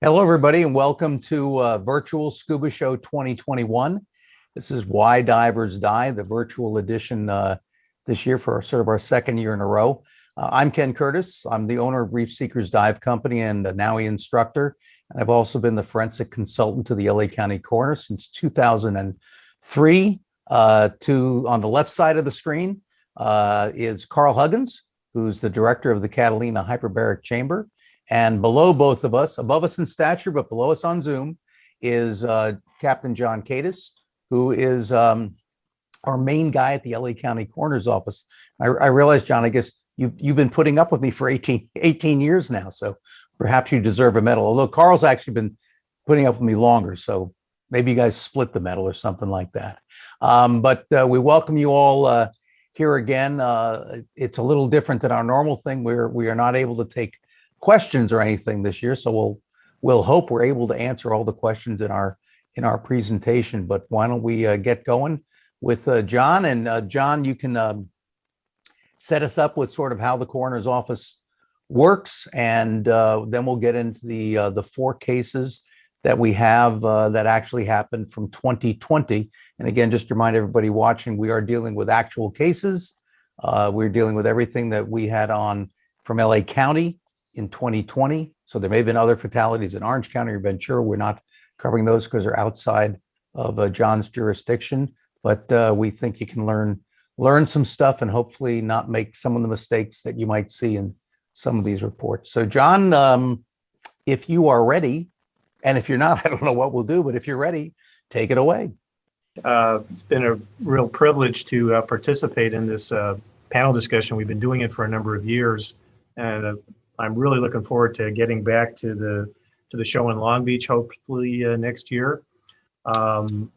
Hello, everybody, and welcome to Virtual Scuba Show 2021. This is Why Divers Die, the virtual edition this year for sort of our second year in a row. I'm Ken Kurtis. I'm the owner of Reef Seekers Dive Company and a NAUI instructor. And I've also been the forensic consultant to the LA County Coroner since 2003. On the left side of the screen is Karl Huggins, who's the director of the Catalina Hyperbaric Chamber. And below both of us, above us in stature, but below us on Zoom, is Captain John Kades, who is our main guy at the LA County Coroner's Office. I realize, John, I guess you've been putting up with me for 18 years now, so perhaps you deserve a medal. Although Carl's actually been putting up with me longer, so maybe you guys split the medal or something like that. But we welcome you all here again. It's a little different than our normal thing. We are not able to take questions or anything this year, so we'll hope we're able to answer all the questions in our presentation. But why don't we get going with John? And John, you can set us up with sort of how the coroner's office works, and then we'll get into the four cases that we have that actually happened from 2020. And again, just to remind everybody watching, we are dealing with actual cases. We're dealing with everything that we had on from LA County in 2020. So there may have been other fatalities in Orange County or Ventura. We're not covering those because they're outside of John's jurisdiction, but we think you can learn some stuff and hopefully not make some of the mistakes that you might see in some of these reports. So John, if you are ready, and if you're not, I don't know what we'll do, but if you're ready, take it away. It's been a real privilege to participate in this panel discussion. We've been doing it for a number of years, and I'm really looking forward to getting back to the show in Long Beach, hopefully next year. I'm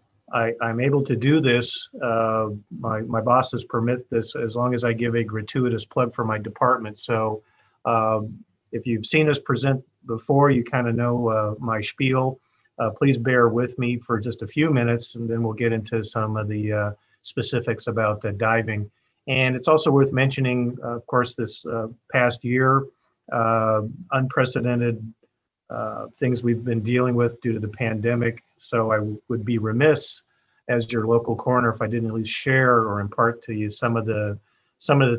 able to do this. My bosses permit this as long as I give a gratuitous plug for my department. So if you've seen us present before, you kind of know my spiel. Please bear with me for just a few minutes, and then we'll get into some of the specifics about diving. And it's also worth mentioning, of course, this past year, unprecedented things we've been dealing with due to the pandemic. So I would be remiss as your local coroner if I didn't at least share or impart to you some of the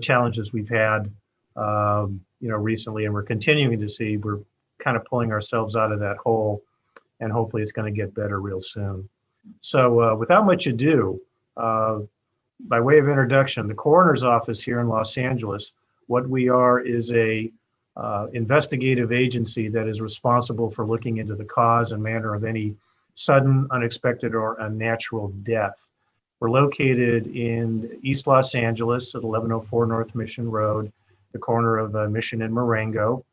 challenges we've had, recently, and we're continuing to see. We're kind of pulling ourselves out of that hole, and hopefully it's going to get better real soon. So without much ado, by way of introduction, the coroner's office here in Los Angeles, what we are is a investigative agency that is responsible for looking into the cause and manner of any sudden, unexpected, or unnatural death. We're located in East Los Angeles at 1104 North Mission Road, the corner of Mission and Marengo.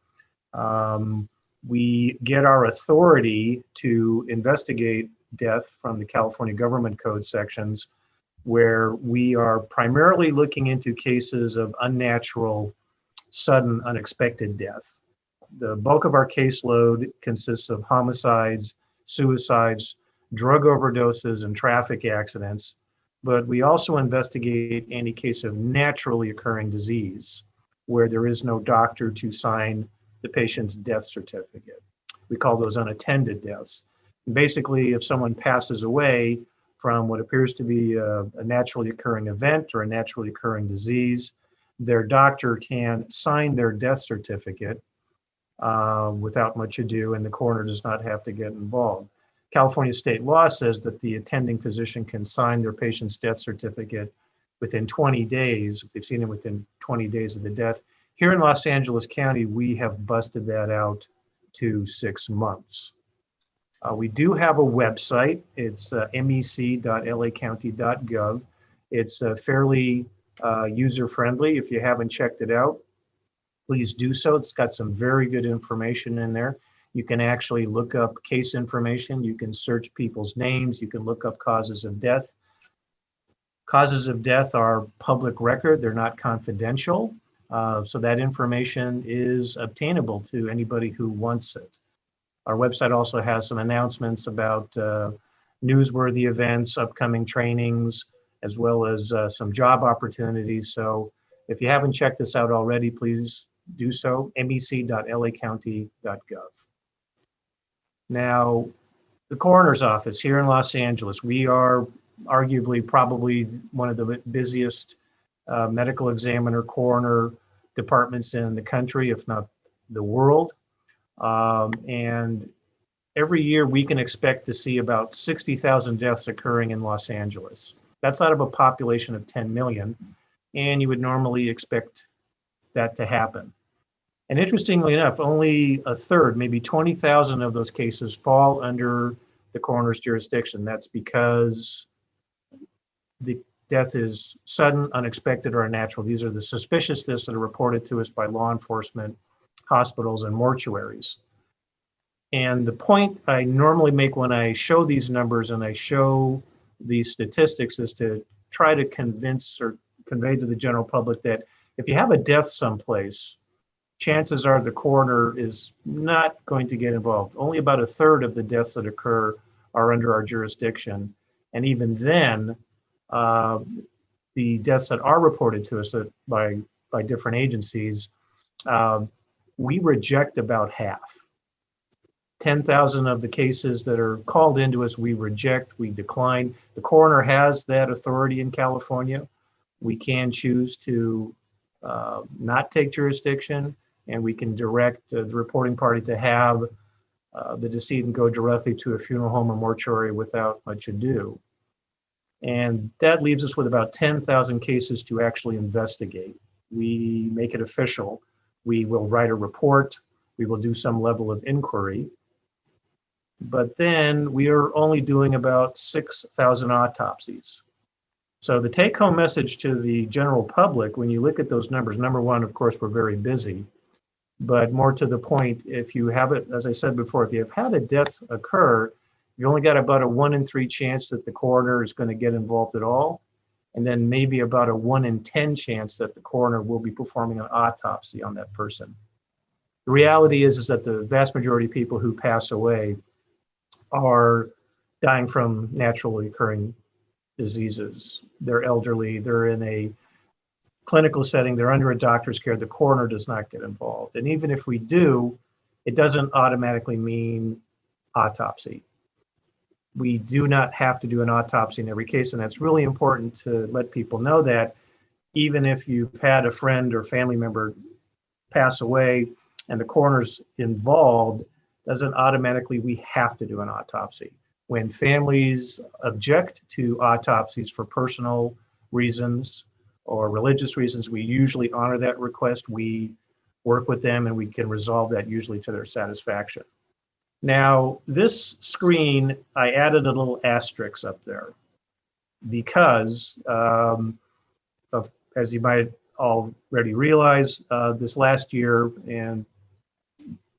We get our authority to investigate death from the California Government Code sections, where we are primarily looking into cases of unnatural, sudden, unexpected death. The bulk of our caseload consists of homicides, suicides, drug overdoses, and traffic accidents, but we also investigate any case of naturally occurring disease where there is no doctor to sign the patient's death certificate. We call those unattended deaths. And basically, if someone passes away from what appears to be a naturally occurring event or a naturally occurring disease, their doctor can sign their death certificate without much ado, and the coroner does not have to get involved. California state law says that the attending physician can sign their patient's death certificate within 20 days, if they've seen it within 20 days of the death. Here in Los Angeles County, we have busted that out to 6 months. We do have a website. It's mec.lacounty.gov. It's fairly user-friendly. If you haven't checked it out, please do so. It's got some very good information in there. You can actually look up case information. You can search people's names. You can look up causes of death. Causes of death are public record. They're not confidential. So that information is obtainable to anybody who wants it. Our website also has some announcements about newsworthy events, upcoming trainings, as well as some job opportunities. So if you haven't checked this out already, please do so, mec.lacounty.gov. Now, the coroner's office here in Los Angeles, we are arguably probably one of the busiest medical examiner coroner departments in the country, if not the world. And every year we can expect to see about 60,000 deaths occurring in Los Angeles. That's out of a population of 10 million, and you would normally expect that to happen. And interestingly enough, only a third, maybe 20,000 of those cases fall under the coroner's jurisdiction. That's because the death is sudden, unexpected, or unnatural. These are the suspicious deaths that are reported to us by law enforcement, hospitals, and mortuaries. And the point I normally make when I show these numbers and I show these statistics is to try to convince or convey to the general public that if you have a death someplace, chances are the coroner is not going to get involved. Only about a third of the deaths that occur are under our jurisdiction. And even then, the deaths that are reported to us by different agencies, we reject about half. 10,000 of the cases that are called into us, we reject, we decline. The coroner has that authority in California. We can choose to not take jurisdiction, and we can direct the reporting party to have the decedent go directly to a funeral home or mortuary without much ado. And that leaves us with about 10,000 cases to actually investigate. We make it official. We will write a report. We will do some level of inquiry. But then we are only doing about 6,000 autopsies. So the take-home message to the general public, when you look at those numbers, number one, of course, we're very busy. But more to the point, if you have it, as I said before, if you have had a death occur, you only got about a 1 in 3 chance that the coroner is going to get involved at all. And then maybe about a 1 in 10 chance that the coroner will be performing an autopsy on that person. The reality is that the vast majority of people who pass away are dying from naturally occurring diseases. They're elderly, they're in a clinical setting, they're under a doctor's care, the coroner does not get involved. And even if we do, it doesn't automatically mean autopsy. We do not have to do an autopsy in every case, and that's really important to let people know that even if you've had a friend or family member pass away and the coroner's involved, doesn't automatically we have to do an autopsy. When families object to autopsies for personal reasons or religious reasons, we usually honor that request. We work with them and we can resolve that usually to their satisfaction. Now, this screen, I added a little asterisk up there because as you might already realize, this last year and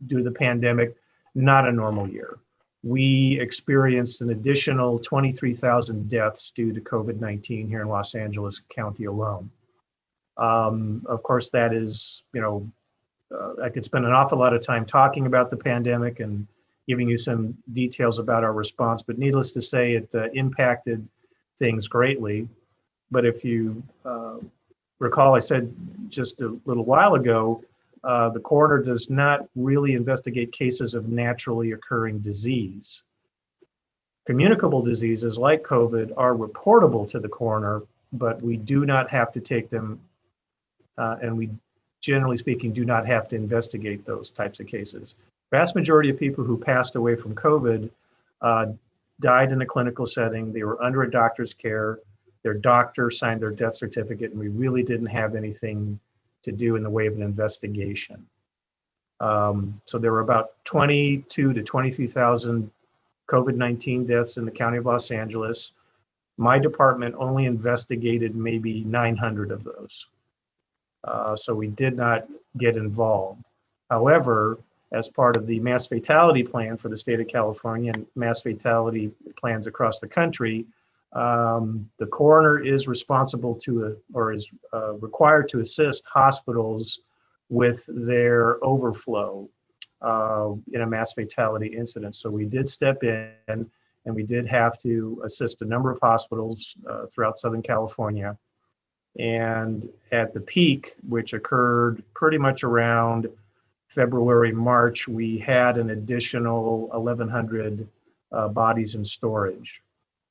due to the pandemic, not a normal year. We experienced an additional 23,000 deaths due to COVID-19 here in Los Angeles County alone. Of course, that is, I could spend an awful lot of time talking about the pandemic and giving you some details about our response, but needless to say, it impacted things greatly. But if you recall, I said just a little while ago, the coroner does not really investigate cases of naturally occurring disease. Communicable diseases like COVID are reportable to the coroner, but we do not have to take them, and we, generally speaking, do not have to investigate those types of cases. Vast majority of people who passed away from COVID died in a clinical setting. They were under a doctor's care. Their doctor signed their death certificate, and we really didn't have anything to do in the way of an investigation. So there were about 22 to 23,000 COVID-19 deaths in the county of Los Angeles. My department only investigated maybe 900 of those. So we did not get involved. However, as part of the mass fatality plan for the state of California and mass fatality plans across the country, the coroner is responsible to, or is required to assist hospitals with their overflow in a mass fatality incident. So we did step in and we did have to assist a number of hospitals throughout Southern California. And at the peak, which occurred pretty much around February, March, we had an additional 1,100 bodies in storage.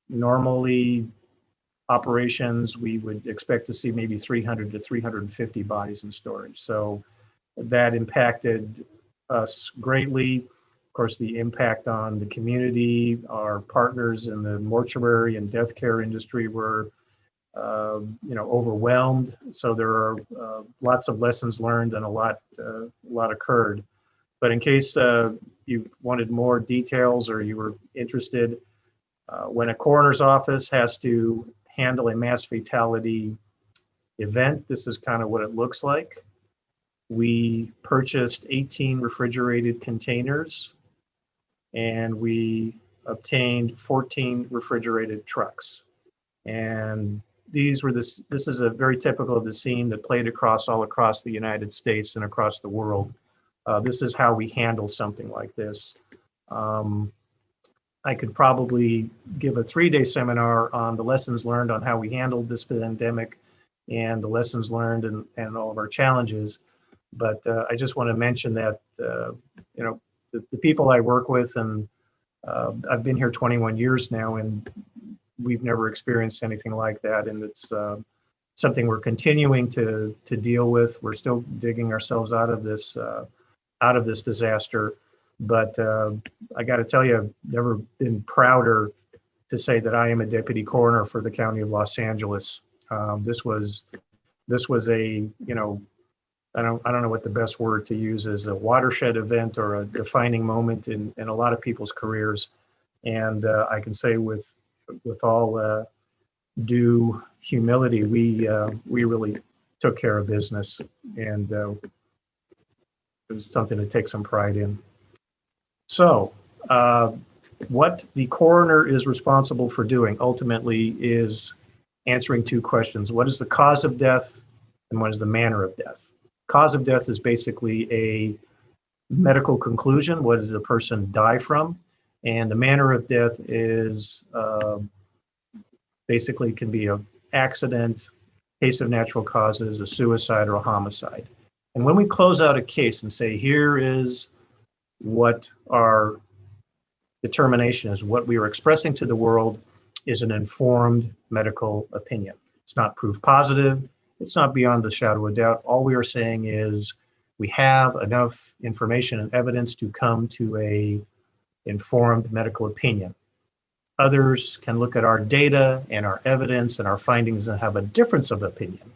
Normally, operations, we would expect to see maybe 300 to 350 bodies in storage. So that impacted us greatly. Of course, the impact on the community, our partners in the mortuary and death care industry were overwhelmed. So there are lots of lessons learned and a lot occurred. But in case you wanted more details or you were interested, when a coroner's office has to handle a mass fatality event, this is kind of what it looks like. We purchased 18 refrigerated containers and we obtained 14 refrigerated trucks. And this is a very typical of the scene that played all across the United States and across the world. This is how we handle something like this. I could probably give a 3-day seminar on the lessons learned on how we handled this pandemic and the lessons learned and all of our challenges. But I just want to mention that, the people I work with, and I've been here 21 years now, and we've never experienced anything like that. And it's something we're continuing to deal with. We're still digging ourselves out of this disaster. But I got to tell you, I've never been prouder to say that I am a deputy coroner for the County of Los Angeles. This was a, I don't know what the best word to use is, a watershed event or a defining moment in a lot of people's careers. And I can say with all due humility, we really took care of business, and it was something to take some pride in. So what the coroner is responsible for doing ultimately is answering two questions. What is the cause of death, and what is the manner of death? Cause of death is basically a medical conclusion. What did the person die from? And the manner of death is basically can be an accident, case of natural causes, a suicide, or a homicide. And when we close out a case and say, here is what our determination is, what we are expressing to the world is an informed medical opinion. It's not proof positive. It's not beyond the shadow of doubt. All we are saying is we have enough information and evidence to come to a informed medical opinion. Others can look at our data and our evidence and our findings and have a difference of opinion.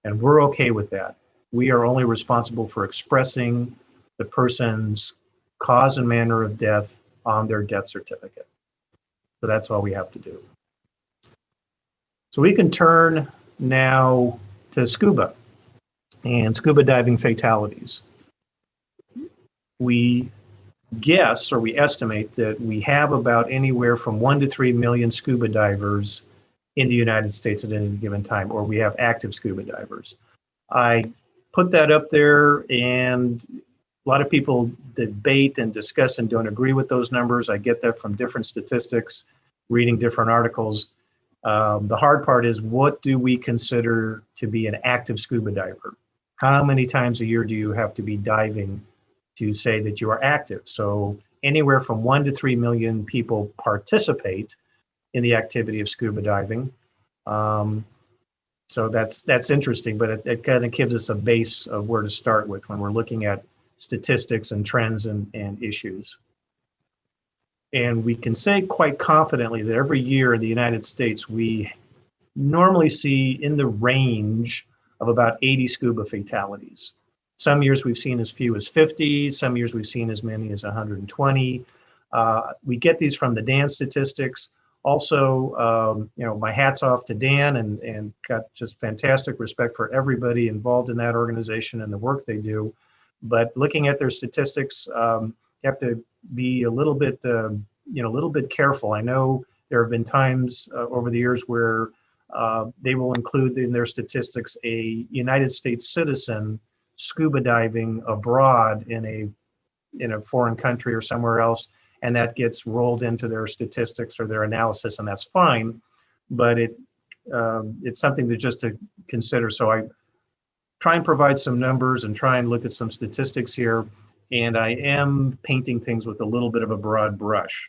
And we're okay with that. We are only responsible for expressing the person's cause and manner of death on their death certificate. So that's all we have to do. So we can turn now to scuba and scuba diving fatalities. We guess, or we estimate, that we have about anywhere from 1 to 3 million scuba divers in the United States at any given time, or we have active scuba divers. I put that up there, and a lot of people debate and discuss and don't agree with those numbers. I get that from different statistics, reading different articles. The hard part is, what do we consider to be an active scuba diver? How many times a year do you have to be diving to say that you are active? So anywhere from 1 to 3 million people participate in the activity of scuba diving. So that's interesting, but it kind of gives us a base of where to start with when we're looking at statistics and trends and issues. And we can say quite confidently that every year in the United States, we normally see in the range of about 80 scuba fatalities. Some years we've seen as few as 50, some years we've seen as many as 120. We get these from the Dan statistics. Also, my hat's off to Dan, and got just fantastic respect for everybody involved in that organization and the work they do. But looking at their statistics, you have to be a little bit careful. I know there have been times over the years where they will include in their statistics a United States citizen scuba diving abroad in a foreign country or somewhere else, and that gets rolled into their statistics or their analysis, and that's fine. But it's something just to consider. So I try and provide some numbers and try and look at some statistics here. and I am painting things with a little bit of a broad brush.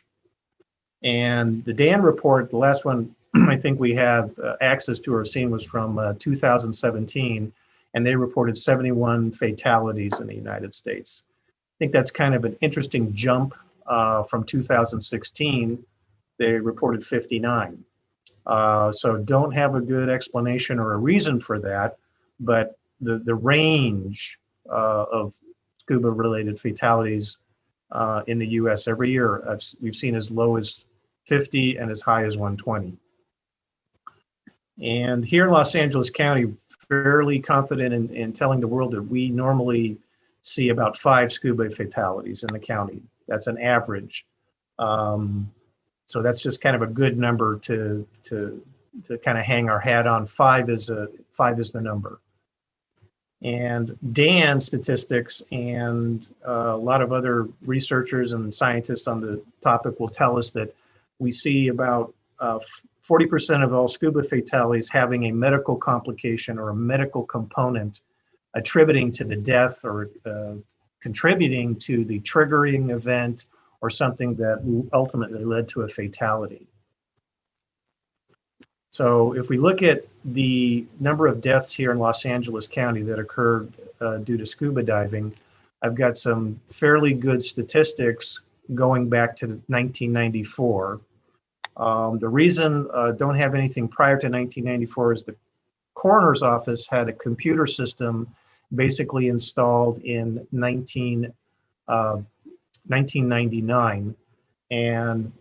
And the Dan report, the last one I think we have access to or seen was from 2017, and they reported 71 fatalities in the United States. I think that's kind of an interesting jump from 2016. They reported 59. So don't have a good explanation or a reason for that, but the range of scuba-related fatalities in the U.S. every year, we've seen as low as 50 and as high as 120. And here in Los Angeles County, fairly confident in telling the world that we normally see about 5 scuba fatalities in the county. That's an average. So that's just kind of a good number to kind of hang our hat on. 5 is the number. And Dan statistics and a lot of other researchers and scientists on the topic will tell us that we see about 40% of all scuba fatalities having a medical complication or a medical component attributing to the death or contributing to the triggering event or something that ultimately led to a fatality. So if we look at the number of deaths here in Los Angeles County that occurred due to scuba diving, I've got some fairly good statistics going back to 1994. The reason don't have anything prior to 1994 is the coroner's office had a computer system basically installed in 1999, and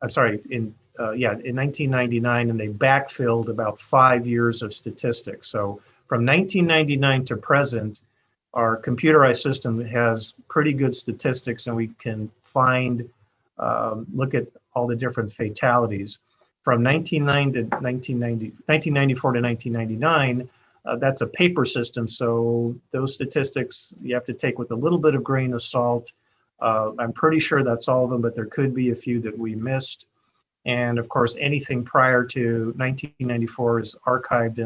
I'm sorry, in 1999, and they backfilled about 5 years of statistics. So from 1999 to present, our computerized system has pretty good statistics, and we can find, look at all the different fatalities. From 1994 to 1999, that's a paper system, so those statistics you have to take with a little bit of grain of salt. I'm pretty sure that's all of them, but there could be a few that we missed. And of course, anything prior to 1994 is archived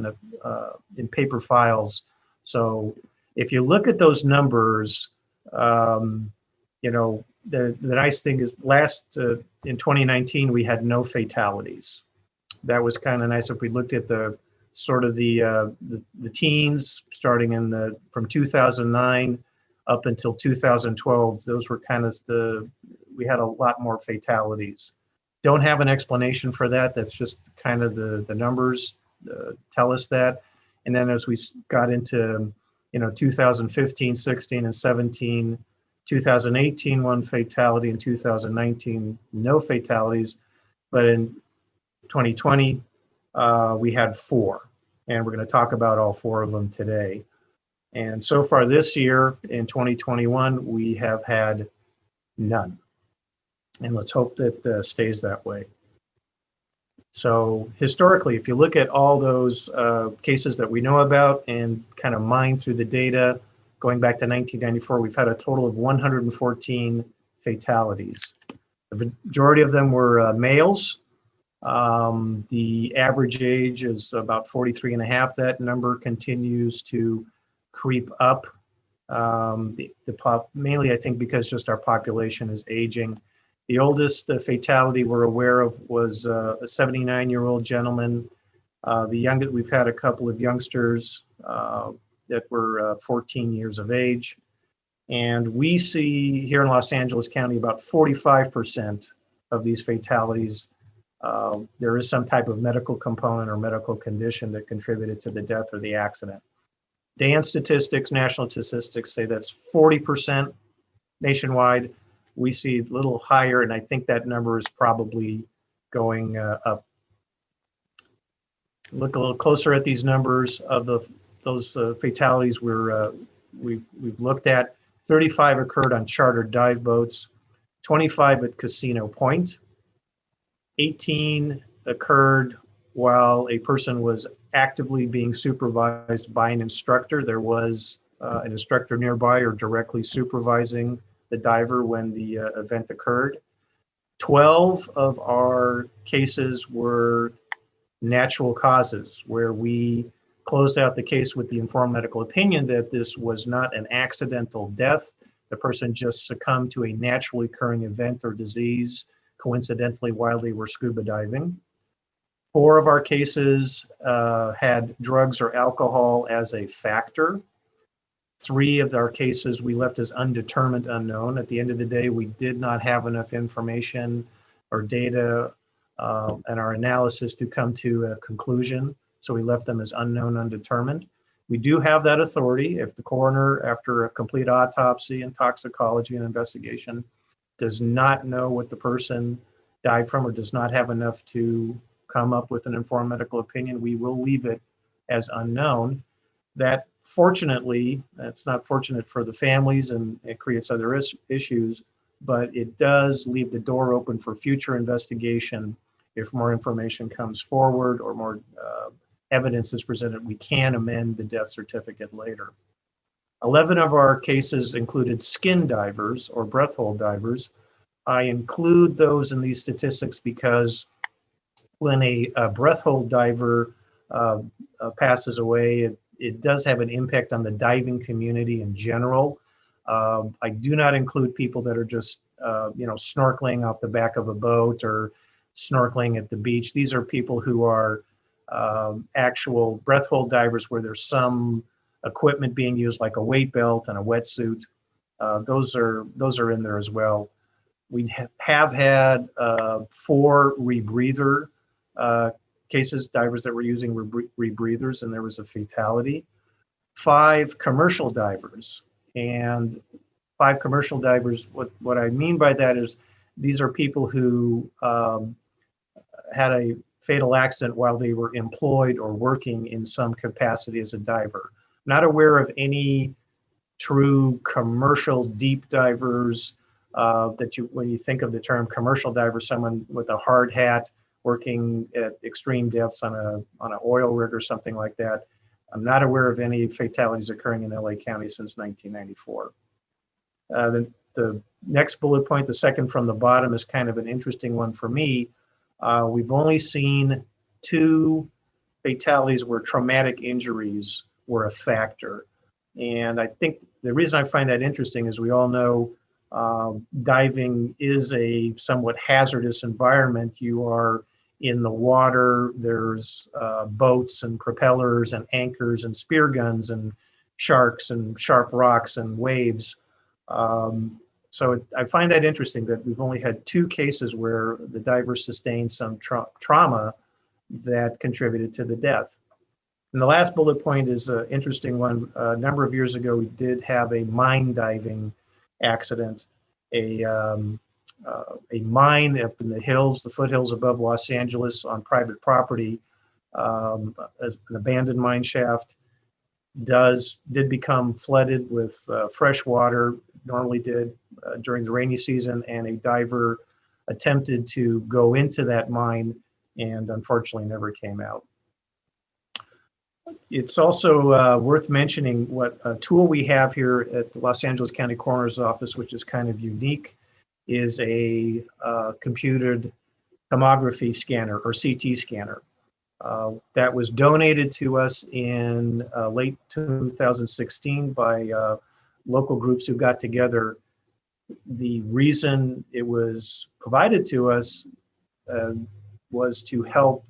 in paper files. So if you look at those numbers, you know, the nice thing is in 2019, we had no fatalities. That was kind of nice. If we looked at the sort of the teens starting from 2009 up until 2012, those were kind of we had a lot more fatalities. Don't have an explanation for that. That's just kind of the numbers tell us that. And then as we got into 2015, 16, and 17, 2018, 1 fatality, in 2019, no fatalities. But in 2020, we had 4. And we're going to talk about all 4 of them today. And so far this year, in 2021, we have had none. And let's hope that stays that way. So historically, if you look at all those cases that we know about and kind of mine through the data, going back to 1994, we've had a total of 114 fatalities. The majority of them were males. The average age is about 43 and a half. That number continues to creep up. Mainly, I think, because just our population is aging. The oldest fatality we're aware of was a 79-year-old gentleman. The youngest, we've had a couple of youngsters that were 14 years of age. And we see here in Los Angeles County about 45% of these fatalities. There is some type of medical component or medical condition that contributed to the death or the accident. Dan statistics, national statistics say that's 40% nationwide. We see a little higher, and I think that number is probably going up. Look a little closer at these numbers of those fatalities we've looked at. 35 occurred on chartered dive boats, 25 at Casino Point, 18 occurred while a person was actively being supervised by an instructor. There was an instructor nearby or directly supervising the diver when the event occurred. 12 of our cases were natural causes, where we closed out the case with the informed medical opinion that this was not an accidental death, the person just succumbed to a naturally occurring event or disease coincidentally while they were scuba diving. 4 of our cases had drugs or alcohol as a factor. 3 of our cases we left as undetermined unknown. At the end of the day, we did not have enough information or data and our analysis to come to a conclusion, so we left them as unknown, undetermined. We do have that authority if the coroner, after a complete autopsy and toxicology and investigation, does not know what the person died from or does not have enough to come up with an informed medical opinion, we will leave it as unknown. That fortunately, it's not fortunate for the families and it creates other issues, but it does leave the door open for future investigation. If more information comes forward or more evidence is presented, we can amend the death certificate later. 11 of our cases included skin divers or breath hold divers. I include those in these statistics because when a breath hold diver passes away, it does have an impact on the diving community in general. I do not include people that are just snorkeling off the back of a boat or snorkeling at the beach. These are people who are actual breath hold divers where there's some equipment being used like a weight belt and a wetsuit. Those are in there as well. We have had 4 rebreather cases, divers that were using rebreathers, and there was a fatality. 5 commercial divers, and 5 commercial divers, what I mean by that is these are people who had a fatal accident while they were employed or working in some capacity as a diver. Not aware of any true commercial deep divers when you think of the term commercial diver, someone with a hard hat working at extreme depths on an oil rig or something like that. I'm not aware of any fatalities occurring in LA County since 1994. The next bullet point, the second from the bottom, is kind of an interesting one for me. We've only seen 2 fatalities where traumatic injuries were a factor. And I think the reason I find that interesting is we all know diving is a somewhat hazardous environment. You are in the water, there's boats and propellers and anchors and spear guns and sharks and sharp rocks and waves. So I find that interesting that we've only had 2 cases where the diver sustained some trauma that contributed to the death. And the last bullet point is an interesting one. A number of years ago, we did have a mine diving accident. A mine up in the hills, the foothills above Los Angeles on private property, an abandoned mine shaft, did become flooded with fresh water, normally did during the rainy season, and a diver attempted to go into that mine and unfortunately never came out. It's also worth mentioning what a tool we have here at the Los Angeles County Coroner's Office, which is kind of unique, is a computed tomography scanner or CT scanner. That was donated to us in late 2016 by local groups who got together. The reason it was provided to us was to help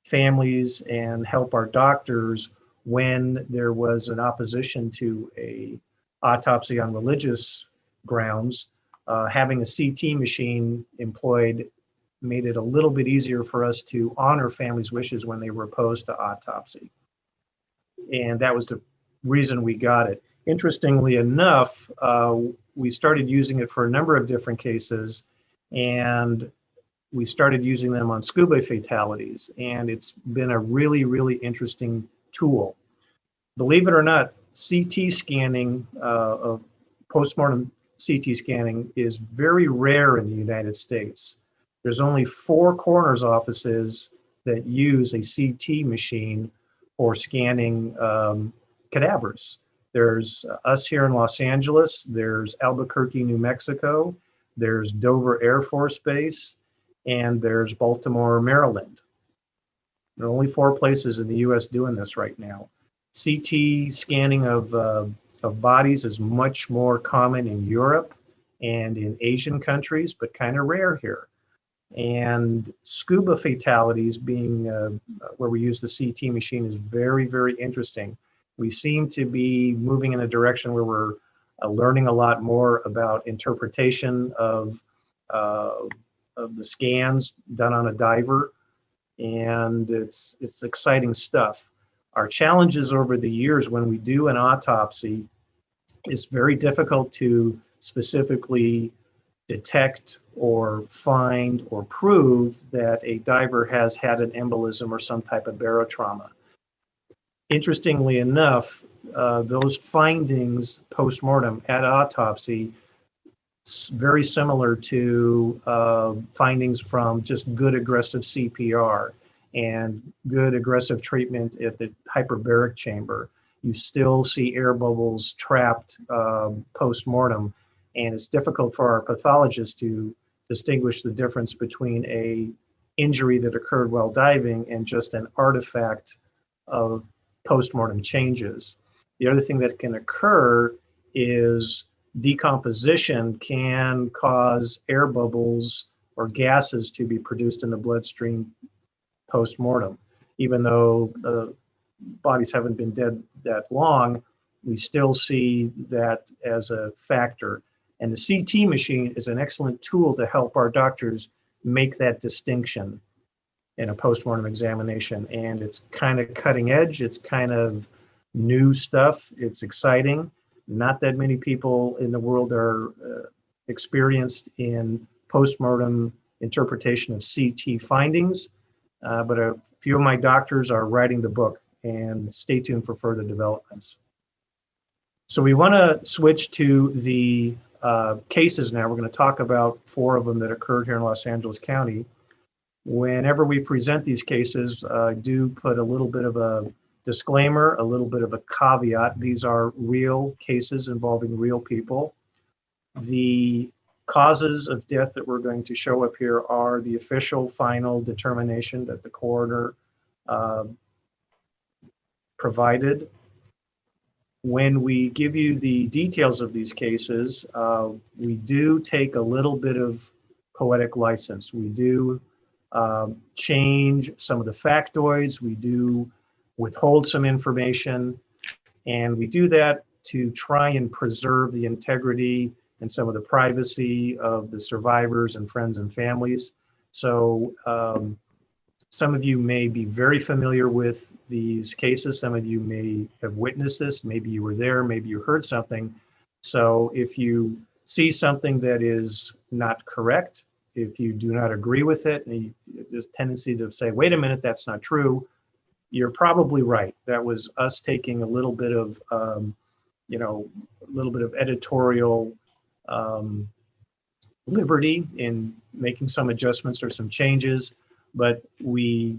families and help our doctors when there was an opposition to a autopsy on religious grounds. Having a CT machine employed made it a little bit easier for us to honor families' wishes when they were opposed to autopsy. And that was the reason we got it. Interestingly enough, we started using it for a number of different cases, and we started using them on scuba fatalities, and it's been a really, really interesting tool. Believe it or not, CT scanning of postmortem CT scanning is very rare in the United States. There's only 4 coroner's offices that use a CT machine for scanning cadavers. There's us here in Los Angeles, there's Albuquerque, New Mexico, there's Dover Air Force Base, and there's Baltimore, Maryland. There are only 4 places in the US doing this right now. CT scanning of of bodies is much more common in Europe and in Asian countries, but kind of rare here. And scuba fatalities being where we use the CT machine is very, very interesting. We seem to be moving in a direction where we're learning a lot more about interpretation of the scans done on a diver, and it's exciting stuff. Our challenges over the years when we do an autopsy, it's very difficult to specifically detect or find or prove that a diver has had an embolism or some type of barotrauma. Interestingly enough, those findings post-mortem at autopsy very similar to findings from just good aggressive CPR and good aggressive treatment at the hyperbaric chamber. You still see air bubbles trapped post-mortem, and it's difficult for our pathologists to distinguish the difference between a injury that occurred while diving and just an artifact of post-mortem changes. The other thing that can occur is decomposition can cause air bubbles or gases to be produced in the bloodstream post-mortem. Even though the bodies haven't been dead that long, we still see that as a factor. And the CT machine is an excellent tool to help our doctors make that distinction in a post-mortem examination. And it's kind of cutting edge. It's kind of new stuff. It's exciting. Not that many people in the world are experienced in post-mortem interpretation of CT findings, but a few of my doctors are writing the book, and stay tuned for further developments. So we want to switch to the cases now. We're going to talk about 4 of them that occurred here in Los Angeles County. Whenever we present these cases, do put a little bit of a disclaimer, a little bit of a caveat. These are real cases involving real people. The causes of death that we're going to show up here are the official final determination that the coroner provided. When we give you the details of these cases, we do take a little bit of poetic license. We do change some of the factoids. We do withhold some information, and we do that to try and preserve the integrity and some of the privacy of the survivors and friends and families. So some of you may be very familiar with these cases. Some of you may have witnessed this. Maybe you were there, maybe you heard something. So if you see something that is not correct, if you do not agree with it, and there's a tendency to say, wait a minute, that's not true, you're probably right. That was us taking a little bit of, a little bit of editorial liberty in making some adjustments or some changes, but we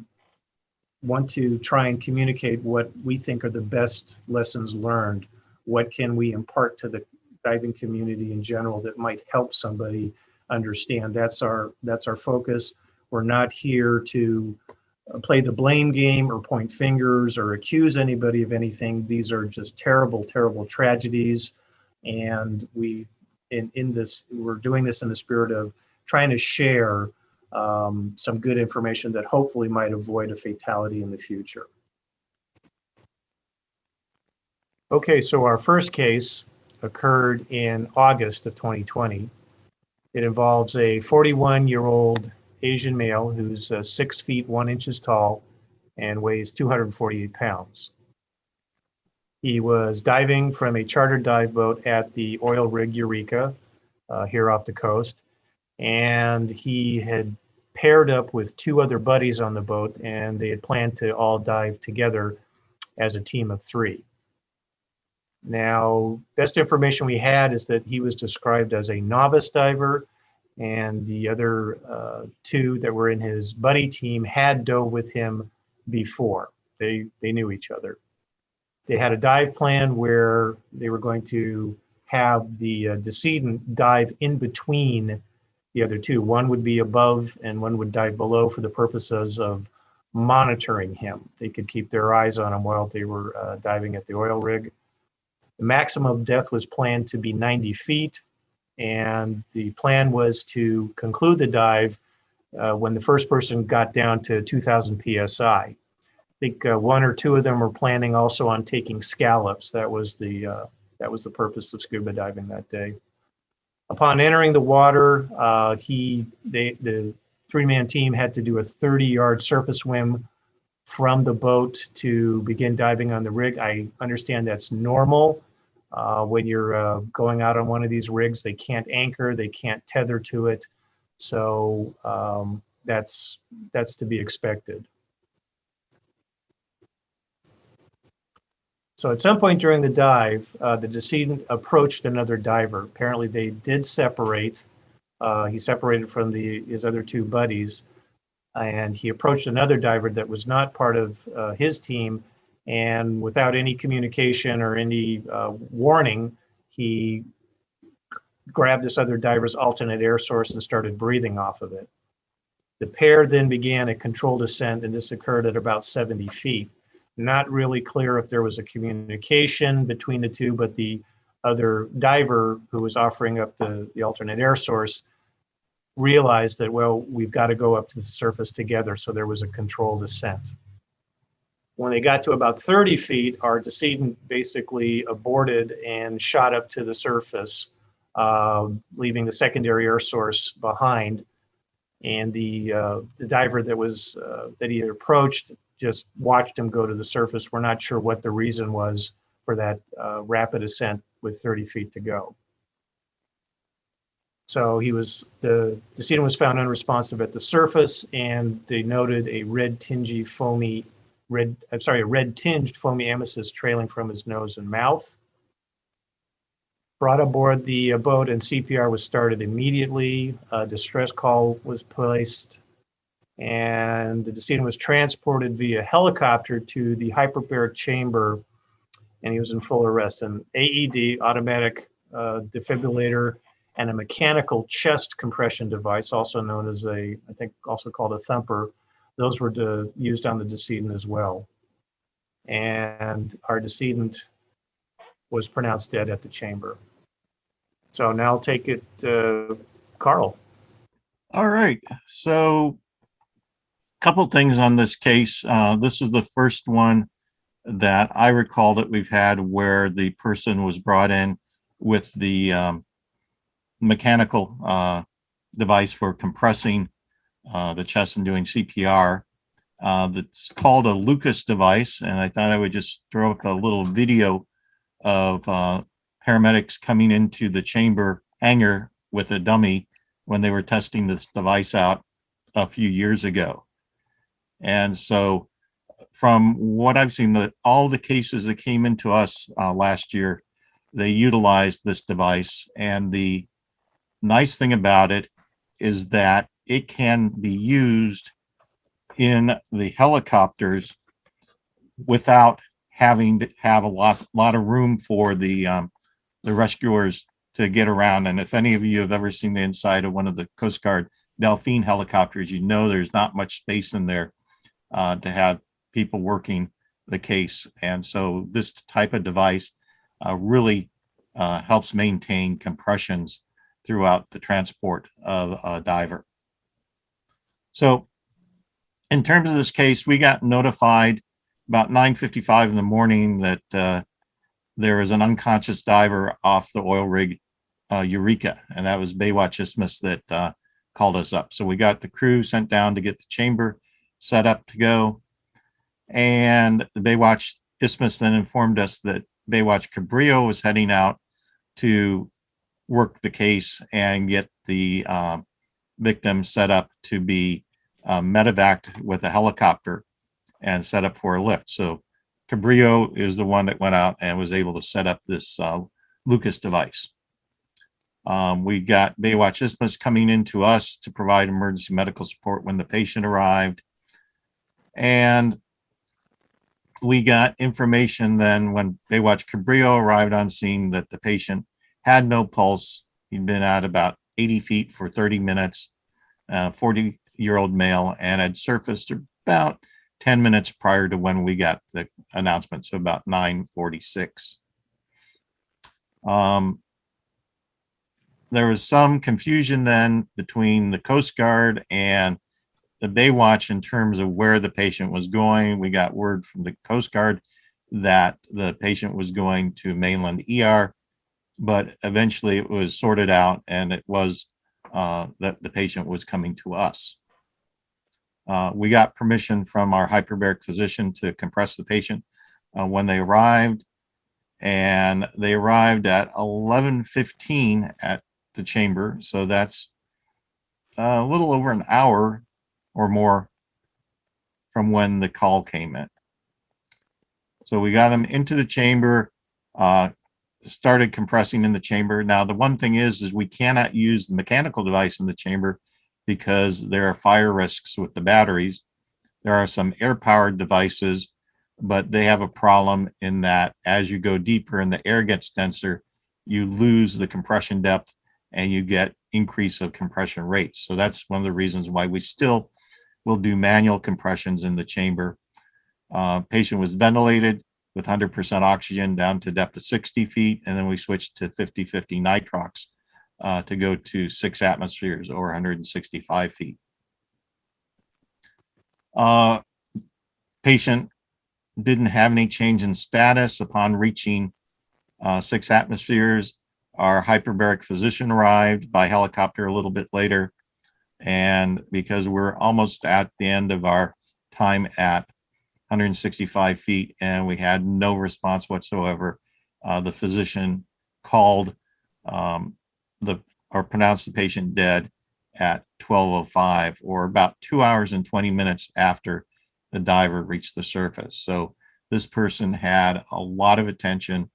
want to try and communicate what we think are the best lessons learned. What can we impart to the diving community in general that might help somebody understand? That's our focus. We're not here to play the blame game or point fingers or accuse anybody of anything. These are just terrible, terrible tragedies. And we're doing this in the spirit of trying to share some good information that hopefully might avoid a fatality in the future. Okay, so our first case occurred in August of 2020. It involves a 41-year-old Asian male who's 6 feet 1 inches tall and weighs 248 pounds. He was diving from a chartered dive boat at the oil rig Eureka here off the coast, and he had paired up with 2 other buddies on the boat, and they had planned to all dive together as a team of 3. Now, best information we had is that he was described as a novice diver, and the other 2 that were in his buddy team had dove with him before. They knew each other. They had a dive plan where they were going to have the decedent dive in between the other 2. One would be above and one would dive below for the purposes of monitoring him. They could keep their eyes on him while they were diving at the oil rig. The maximum of depth was planned to be 90 feet, and the plan was to conclude the dive when the first person got down to 2,000 psi. I think one or two of them were planning also on taking scallops. That was the purpose of scuba diving that day. Upon entering the water, the three-man team had to do a 30-yard surface swim from the boat to begin diving on the rig. I understand that's normal. When you're going out on one of these rigs, they can't anchor, they can't tether to it. So that's to be expected. So at some point during the dive, the decedent approached another diver. Apparently they did separate. He separated from his other two buddies, and he approached another diver that was not part of his team, and without any communication or any warning, he grabbed this other diver's alternate air source and started breathing off of it. The pair then began a controlled descent, and this occurred at about 70 feet. Not really clear if there was a communication between the two, but the other diver who was offering up the alternate air source realized that, well, we've got to go up to the surface together, so there was a controlled descent. When they got to about 30 feet, our decedent basically aborted and shot up to the surface, leaving the secondary air source behind. And the diver that he had approached just watched him go to the surface. We're not sure what the reason was for that rapid ascent with 30 feet to go. So the decedent was found unresponsive at the surface, and they noted a red-tinged foamy emesis trailing from his nose and mouth. Brought aboard the boat, and CPR was started immediately. A distress call was placed, and the decedent was transported via helicopter to the hyperbaric chamber, and he was in full arrest. An AED, automatic defibrillator, and a mechanical chest compression device, also known as I think also called a thumper, those were used on the decedent as well. And our decedent was pronounced dead at the chamber. So now I'll take it, Karl. All right. So a couple things on this case. This is the first one that I recall that we've had where the person was brought in with the mechanical device for compressing the chest and doing CPR. That's called a Lucas device, and I thought I would just throw up a little video of paramedics coming into the chamber hangar with a dummy when they were testing this device out a few years ago. And so from what I've seen, all the cases that came into us last year, they utilized this device. And the nice thing about it is that it can be used in the helicopters without having to have a lot of room for the rescuers to get around. And if any of you have ever seen the inside of one of the Coast Guard Delphine helicopters, you know there's not much space in there to have people working the case. And so this type of device really helps maintain compressions throughout the transport of a diver. So in terms of this case, we got notified about 9:55 in the morning that there was an unconscious diver off the oil rig Eureka, and that was Baywatch Isthmus that called us up. So we got the crew sent down to get the chamber set up to go, and the Baywatch Isthmus then informed us that Baywatch Cabrillo was heading out to work the case and get the victim set up to be medevaced with a helicopter and set up for a lift. So Cabrillo is the one that went out and was able to set up this Lucas device. We got Baywatch Isthmus coming into us to provide emergency medical support when the patient arrived. And we got information then when Baywatch Cabrillo arrived on scene that the patient had no pulse. He'd been at about 80 feet for 30 minutes, 40-year-old male, and had surfaced about 10 minutes prior to when we got the announcement, so about 9:46. There was some confusion then between the Coast Guard and the Baywatch in terms of where the patient was going. We got word from the Coast Guard that the patient was going to mainland ER, but eventually it was sorted out, and it was that the patient was coming to us. We got permission from our hyperbaric physician to compress the patient when they arrived, and they arrived at 11:15 at the chamber. So that's a little over an hour or more from when the call came in. So we got them into the chamber, started compressing in the chamber. Now, the one thing is we cannot use the mechanical device in the chamber because there are fire risks with the batteries. There are some air-powered devices, but they have a problem in that as you go deeper and the air gets denser, you lose the compression depth and you get increase of compression rates. So that's one of the reasons why we still will do manual compressions in the chamber. Patient was ventilated with 100% oxygen down to depth of 60 feet, and then we switched to 50-50 nitrox to go to 6 atmospheres or 165 feet. Patient didn't have any change in status upon reaching 6 atmospheres. Our hyperbaric physician arrived by helicopter a little bit later, and because we're almost at the end of our time at 165 feet and we had no response whatsoever, the physician called or pronounced the patient dead at 12:05, or about 2 hours and 20 minutes after the diver reached the surface. So this person had a lot of attention,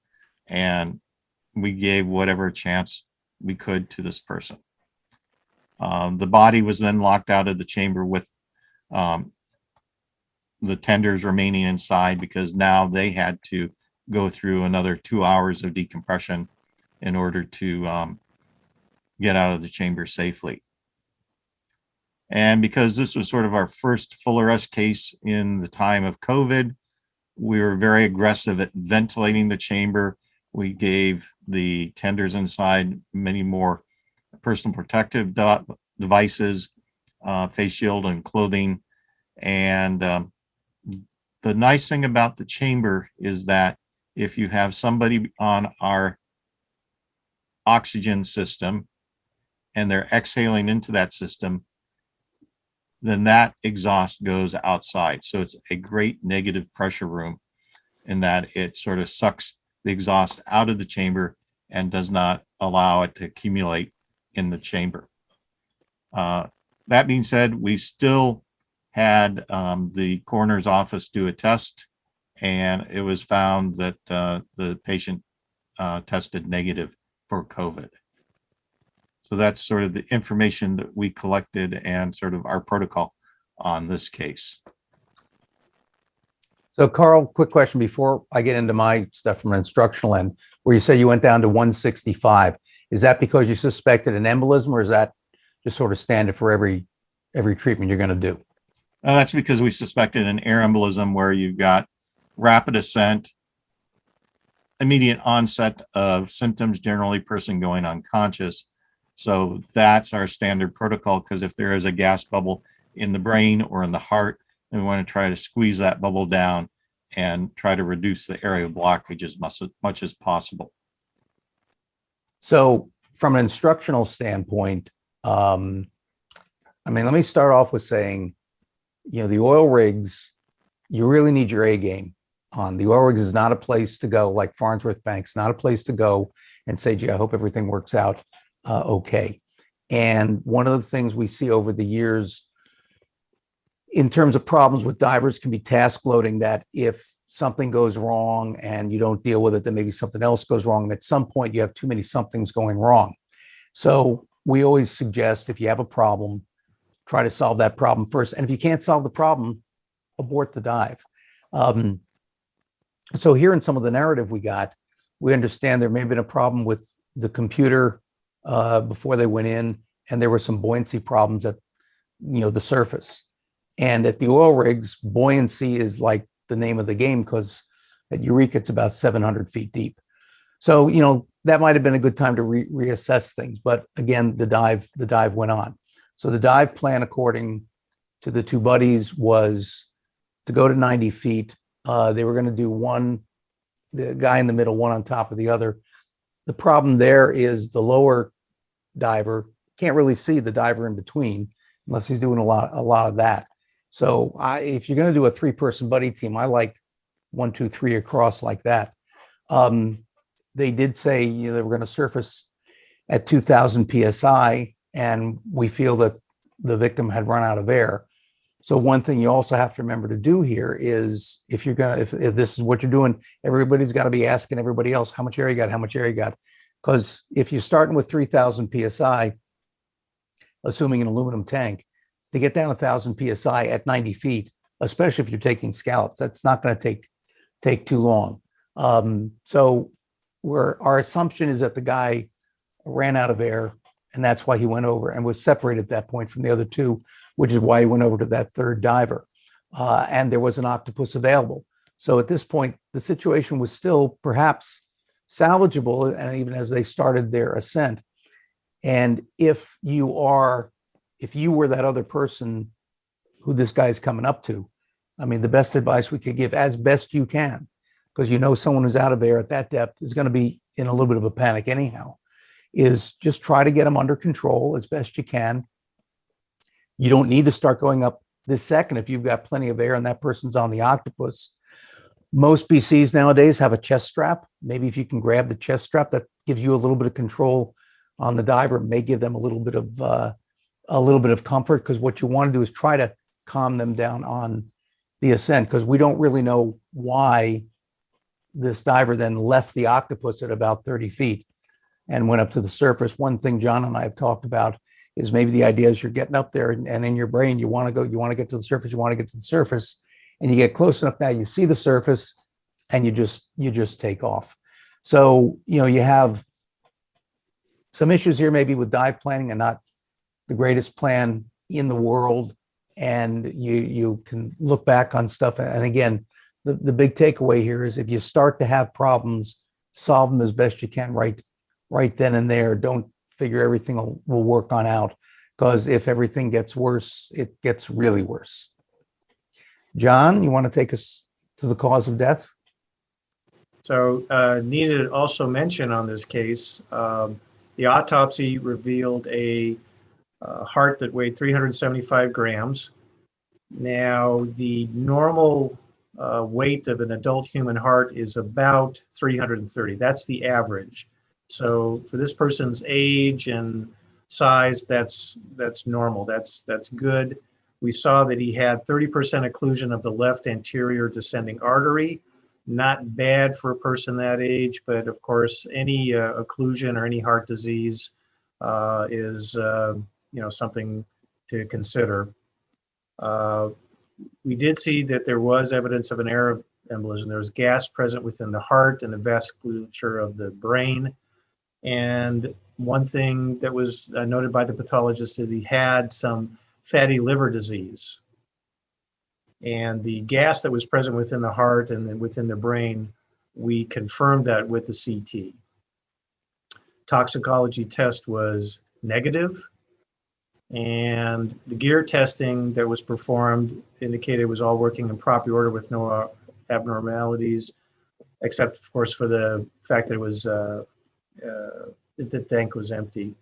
and we gave whatever chance we could to this person. The body was then locked out of the chamber with the tenders remaining inside, because now they had to go through another 2 hours of decompression in order to get out of the chamber safely. And because this was sort of our first full arrest case in the time of COVID, we were very aggressive at ventilating the chamber. We gave the tenders inside many more personal protective devices, face shield and clothing. And the nice thing about the chamber is that if you have somebody on our oxygen system and they're exhaling into that system, then that exhaust goes outside. So it's a great negative pressure room in that it sort of sucks the exhaust out of the chamber and does not allow it to accumulate in the chamber. That being said, we still had the coroner's office do a test, and it was found that the patient tested negative for COVID. So that's sort of the information that we collected and sort of our protocol on this case. So Karl, quick question before I get into my stuff from an instructional end, where you say you went down to 165. Is that because you suspected an embolism, or is that just sort of standard for every treatment you're going to do? That's because we suspected an air embolism where you've got rapid ascent, immediate onset of symptoms, generally person going unconscious. So that's our standard protocol, because if there is a gas bubble in the brain or in the heart, then we want to try to squeeze that bubble down and try to reduce the area of blockage as much as possible. So from an instructional standpoint, I mean, let me start off with saying, you know, the oil rigs, you really need your A game on. The oil rigs is not a place to go, like Farnsworth Bank's not a place to go and say, gee, I hope everything works out okay. And one of the things we see over the years in terms of problems with divers can be task loading, that if something goes wrong and you don't deal with it, then maybe something else goes wrong. And at some point you have too many somethings going wrong. So we always suggest, if you have a problem, try to solve that problem first. And if you can't solve the problem, abort the dive. So here in some of the narrative we got, we understand there may have been a problem with the computer before they went in, and there were some buoyancy problems at, you know, the surface. And at the oil rigs, buoyancy is like the name of the game, because at Eureka, it's about 700 feet deep. So, you know, that might have been a good time to reassess things. But again, the dive went on. So the dive plan, according to the two buddies, was to go to 90 feet. They were going to do one, the guy in the middle, one on top of the other. The problem there is the lower diver can't really see the diver in between unless he's doing a lot of that. So if you're going to do a 3-person buddy team, I like 1, 2, 3 across like that. They did say, they were going to surface at 2000 PSI, and we feel that the victim had run out of air. So one thing you also have to remember to do here is if this is what you're doing, everybody's got to be asking everybody else, how much air you got, how much air you got. Because if you're starting with 3000 PSI, assuming an aluminum tank, to get down 1000 PSI at 90 feet, especially if you're taking scallops, that's not going to take too long. So our assumption is that the guy ran out of air, and that's why he went over and was separated at that point from the other two, which is why he went over to that third diver. And there was an octopus available. So at this point, the situation was still perhaps salvageable, and even as they started their ascent. And if you were that other person who this guy's coming up to, I mean, the best advice we could give, as best you can, because someone who's out of air at that depth is going to be in a little bit of a panic anyhow, is just try to get them under control as best you can. You don't need to start going up this second if you've got plenty of air and that person's on the octopus. Most BCs nowadays have a chest strap. Maybe if you can grab the chest strap, that gives you a little bit of control on the diver. It may give them a little bit of comfort, because what you want to do is try to calm them down on the ascent, because we don't really know why this diver then left the octopus at about 30 feet and went up to the surface. One thing John and I have talked about is maybe the idea is you're getting up there and in your brain, you want to get to the surface, and you get close enough now, you see the surface, and you just take off. So, you have some issues here maybe with dive planning and not the greatest plan in the world. And you can look back on stuff. And again, the big takeaway here is if you start to have problems, solve them as best you can right then and there. Don't figure everything will work on out, because if everything gets worse, it gets really worse. John, you want to take us to the cause of death? So needed to also mention on this case, the autopsy revealed a heart that weighed 375 grams. Now, the normal weight of an adult human heart is about 330. That's the average. So for this person's age and size, that's normal. That's good. We saw that he had 30% occlusion of the left anterior descending artery. Not bad for a person that age, but of course, any occlusion or any heart disease is something to consider. We did see that there was evidence of an air embolism. There was gas present within the heart and the vasculature of the brain. And one thing that was noted by the pathologist is he had some fatty liver disease. And the gas that was present within the heart and then within the brain, we confirmed that with the CT. Toxicology test was negative, and the gear testing that was performed indicated it was all working in proper order with no abnormalities, except of course for the fact that it was the tank was empty.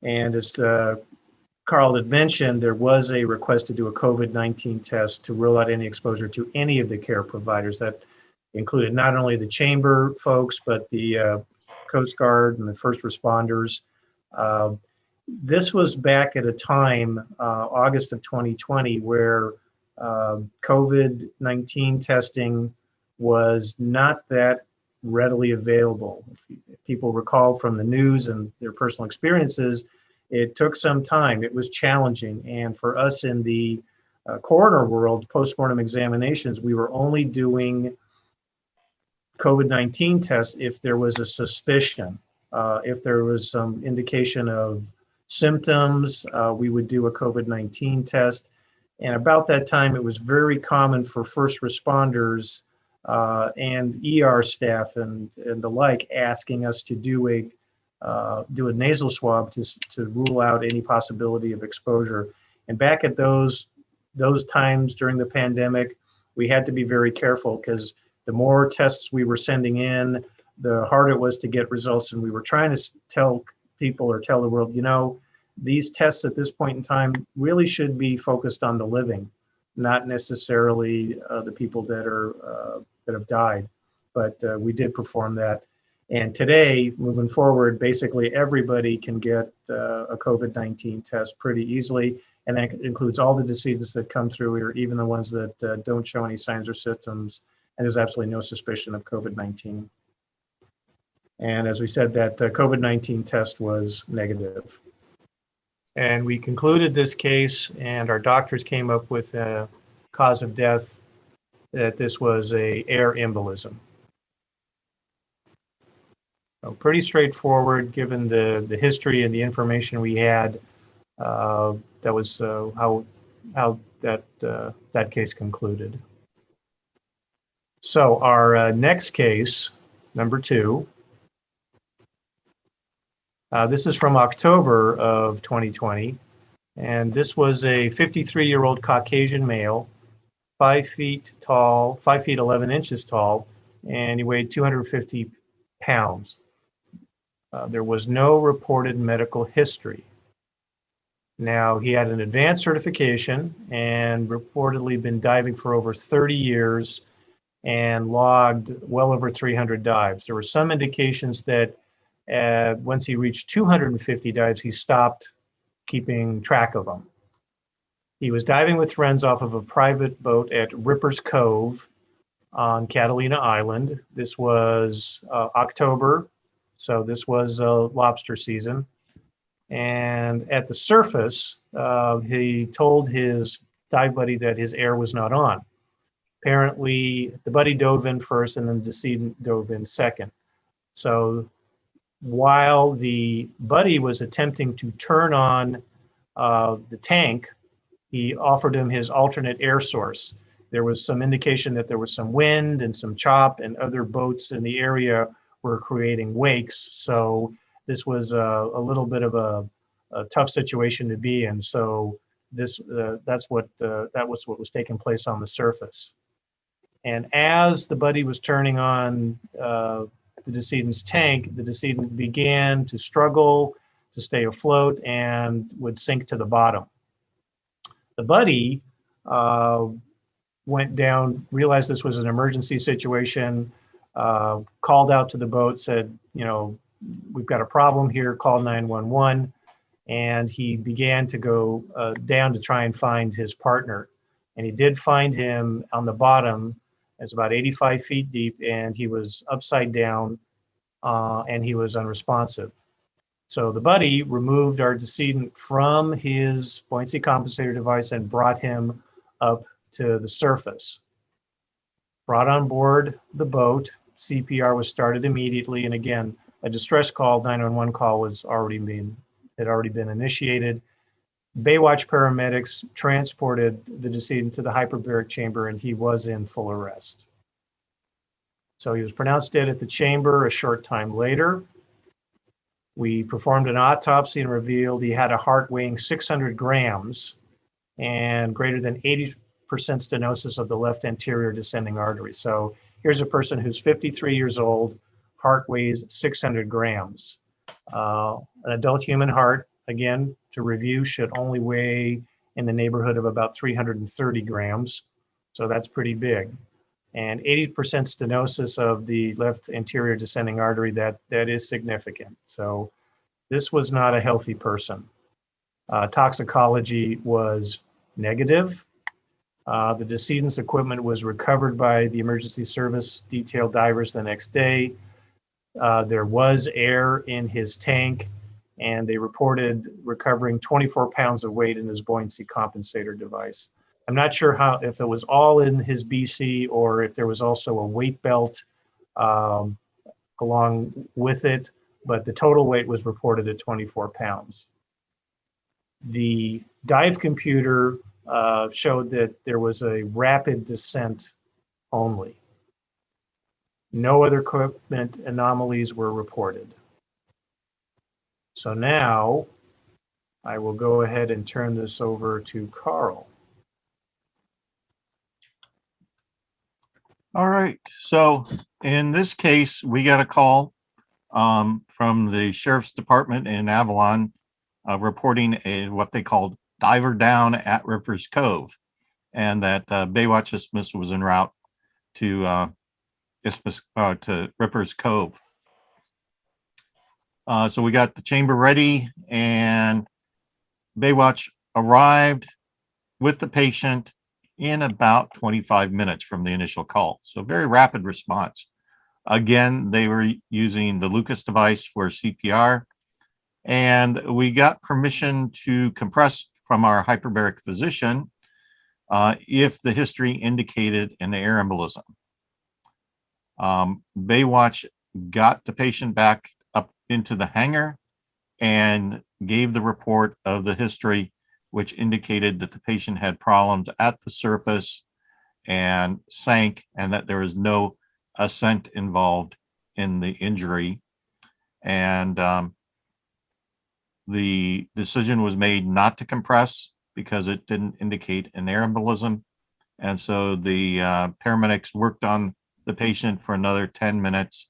And as Karl had mentioned, there was a request to do a COVID-19 test to rule out any exposure to any of the care providers. That included not only the chamber folks, but the Coast Guard and the first responders. This was back at a time, August of 2020, where COVID-19 testing was not that readily available. If people recall from the news and their personal experiences, it took some time. It was challenging. And for us in the coroner world, postmortem examinations, we were only doing COVID-19 tests if there was a suspicion. If there was some indication of symptoms, we would do a COVID-19 test. And about that time, it was very common for first responders and ER staff and the like asking us to do a nasal swab to rule out any possibility of exposure. And back at those times during the pandemic, we had to be very careful because the more tests we were sending in, the harder it was to get results. And we were trying to tell people or tell the world, these tests at this point in time really should be focused on the living, not necessarily the people that have died. But we did perform that. And today, moving forward, basically everybody can get a COVID-19 test pretty easily. And that includes all the decedents that come through here, even the ones that don't show any signs or symptoms. And there's absolutely no suspicion of COVID-19. And as we said, that COVID-19 test was negative. And we concluded this case, and our doctors came up with a cause of death that this was a air embolism. So pretty straightforward, given the history and the information we had. That was how that case concluded. So our next case, number 2. This is from October of 2020, and this was a 53-year-old Caucasian male, 5 feet tall, 5 feet 11 inches tall, and he weighed 250 pounds. There was no reported medical history. Now, he had an advanced certification and reportedly been diving for over 30 years and logged well over 300 dives. There were some indications that once he reached 250 dives, he stopped keeping track of them. He was diving with friends off of a private boat at Ripper's Cove on Catalina Island. This was October, so this was lobster season. And at the surface, he told his dive buddy that his air was not on. Apparently, the buddy dove in first and then the decedent dove in second. So while the buddy was attempting to turn on the tank, he offered him his alternate air source. There was some indication that there was some wind and some chop, and other boats in the area were creating wakes. So this was a little bit of a tough situation to be in. So that was what was taking place on the surface. And as the buddy was turning on the decedent's tank, the decedent began to struggle to stay afloat and would sink to the bottom. The buddy went down, realized this was an emergency situation, called out to the boat, said, we've got a problem here, call 911. And he began to go down to try and find his partner. And he did find him on the bottom. It's about 85 feet deep, and he was upside down, and he was unresponsive. So the buddy removed our decedent from his buoyancy compensator device and brought him up to the surface. Brought on board the boat, CPR was started immediately, and again, a distress call, 911 call had already been initiated. Baywatch paramedics transported the decedent to the hyperbaric chamber, and he was in full arrest. So he was pronounced dead at the chamber a short time later. We performed an autopsy and revealed he had a heart weighing 600 grams and greater than 80% stenosis of the left anterior descending artery. So here's a person who's 53 years old, heart weighs 600 grams. An adult human heart, again, to review, should only weigh in the neighborhood of about 330 grams. So that's pretty big. And 80% stenosis of the left anterior descending artery, that is significant. So this was not a healthy person. Toxicology was negative. The decedent's equipment was recovered by the emergency service detail divers the next day. There was air in his tank, and they reported recovering 24 pounds of weight in his buoyancy compensator device. I'm not sure if it was all in his BC or if there was also a weight belt along with it, but the total weight was reported at 24 pounds. The dive computer showed that there was a rapid descent only. No other equipment anomalies were reported. So now I will go ahead and turn this over to Karl. All right. So in this case, we got a call from the Sheriff's Department in Avalon reporting what they called diver down at Rippers Cove, and that Baywatch Isthmus was en route to Rippers Cove. So we got the chamber ready, and Baywatch arrived with the patient in about 25 minutes from the initial call. So very rapid response. Again, they were using the Lucas device for CPR, and we got permission to compress from our hyperbaric physician if the history indicated an air embolism. Baywatch got the patient back up into the hangar and gave the report of the history, which indicated that the patient had problems at the surface and sank, and that there was no ascent involved in the injury. And the decision was made not to compress because it didn't indicate an air embolism. And so the paramedics worked on the patient for another 10 minutes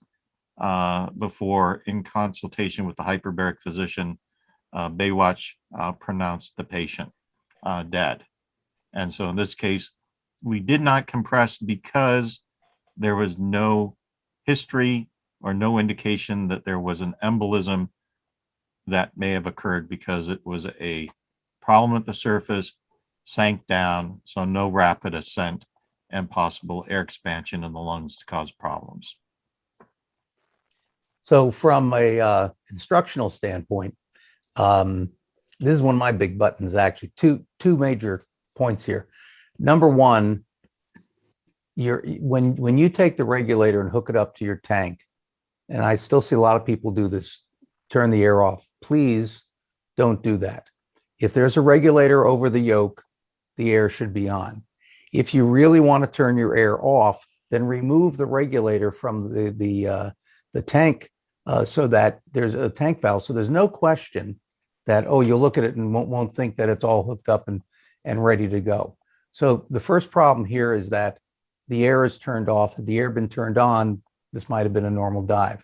before, in consultation with the hyperbaric physician, Baywatch pronounced the patient dead. And so in this case, we did not compress because there was no history or no indication that there was an embolism that may have occurred, because it was a problem at the surface, sank down, so no rapid ascent and possible air expansion in the lungs to cause problems. So from a instructional standpoint, this is one of my big buttons, actually. Two major points here. Number one, when you take the regulator and hook it up to your tank, and I still see a lot of people do this, turn the air off. Please don't do that. If there's a regulator over the yoke, the air should be on. If you really want to turn your air off, then remove the regulator from the tank so that there's a tank valve. So there's no question that, oh, you'll look at it and won't think that it's all hooked up and ready to go. So the first problem here is that the air is turned off. Had the air been turned on, this might have been a normal dive.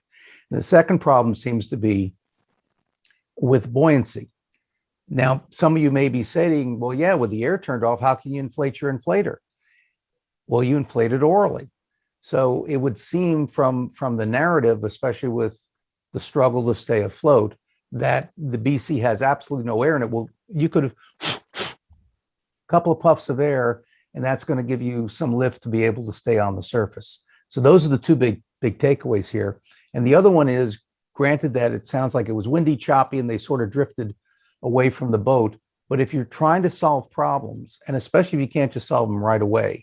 And the second problem seems to be with buoyancy. Now, some of you may be saying, well, yeah, with the air turned off, how can you inflate your inflator? Well, you inflate it orally. So it would seem from the narrative, especially with the struggle to stay afloat, that the BC has absolutely no air in it. Well, you could have a couple of puffs of air, and that's going to give you some lift to be able to stay on the surface. So those are the two big takeaways here. And the other one is, granted that it sounds like it was windy, choppy, and they sort of drifted away from the boat. But if you're trying to solve problems, and especially if you can't just solve them right away,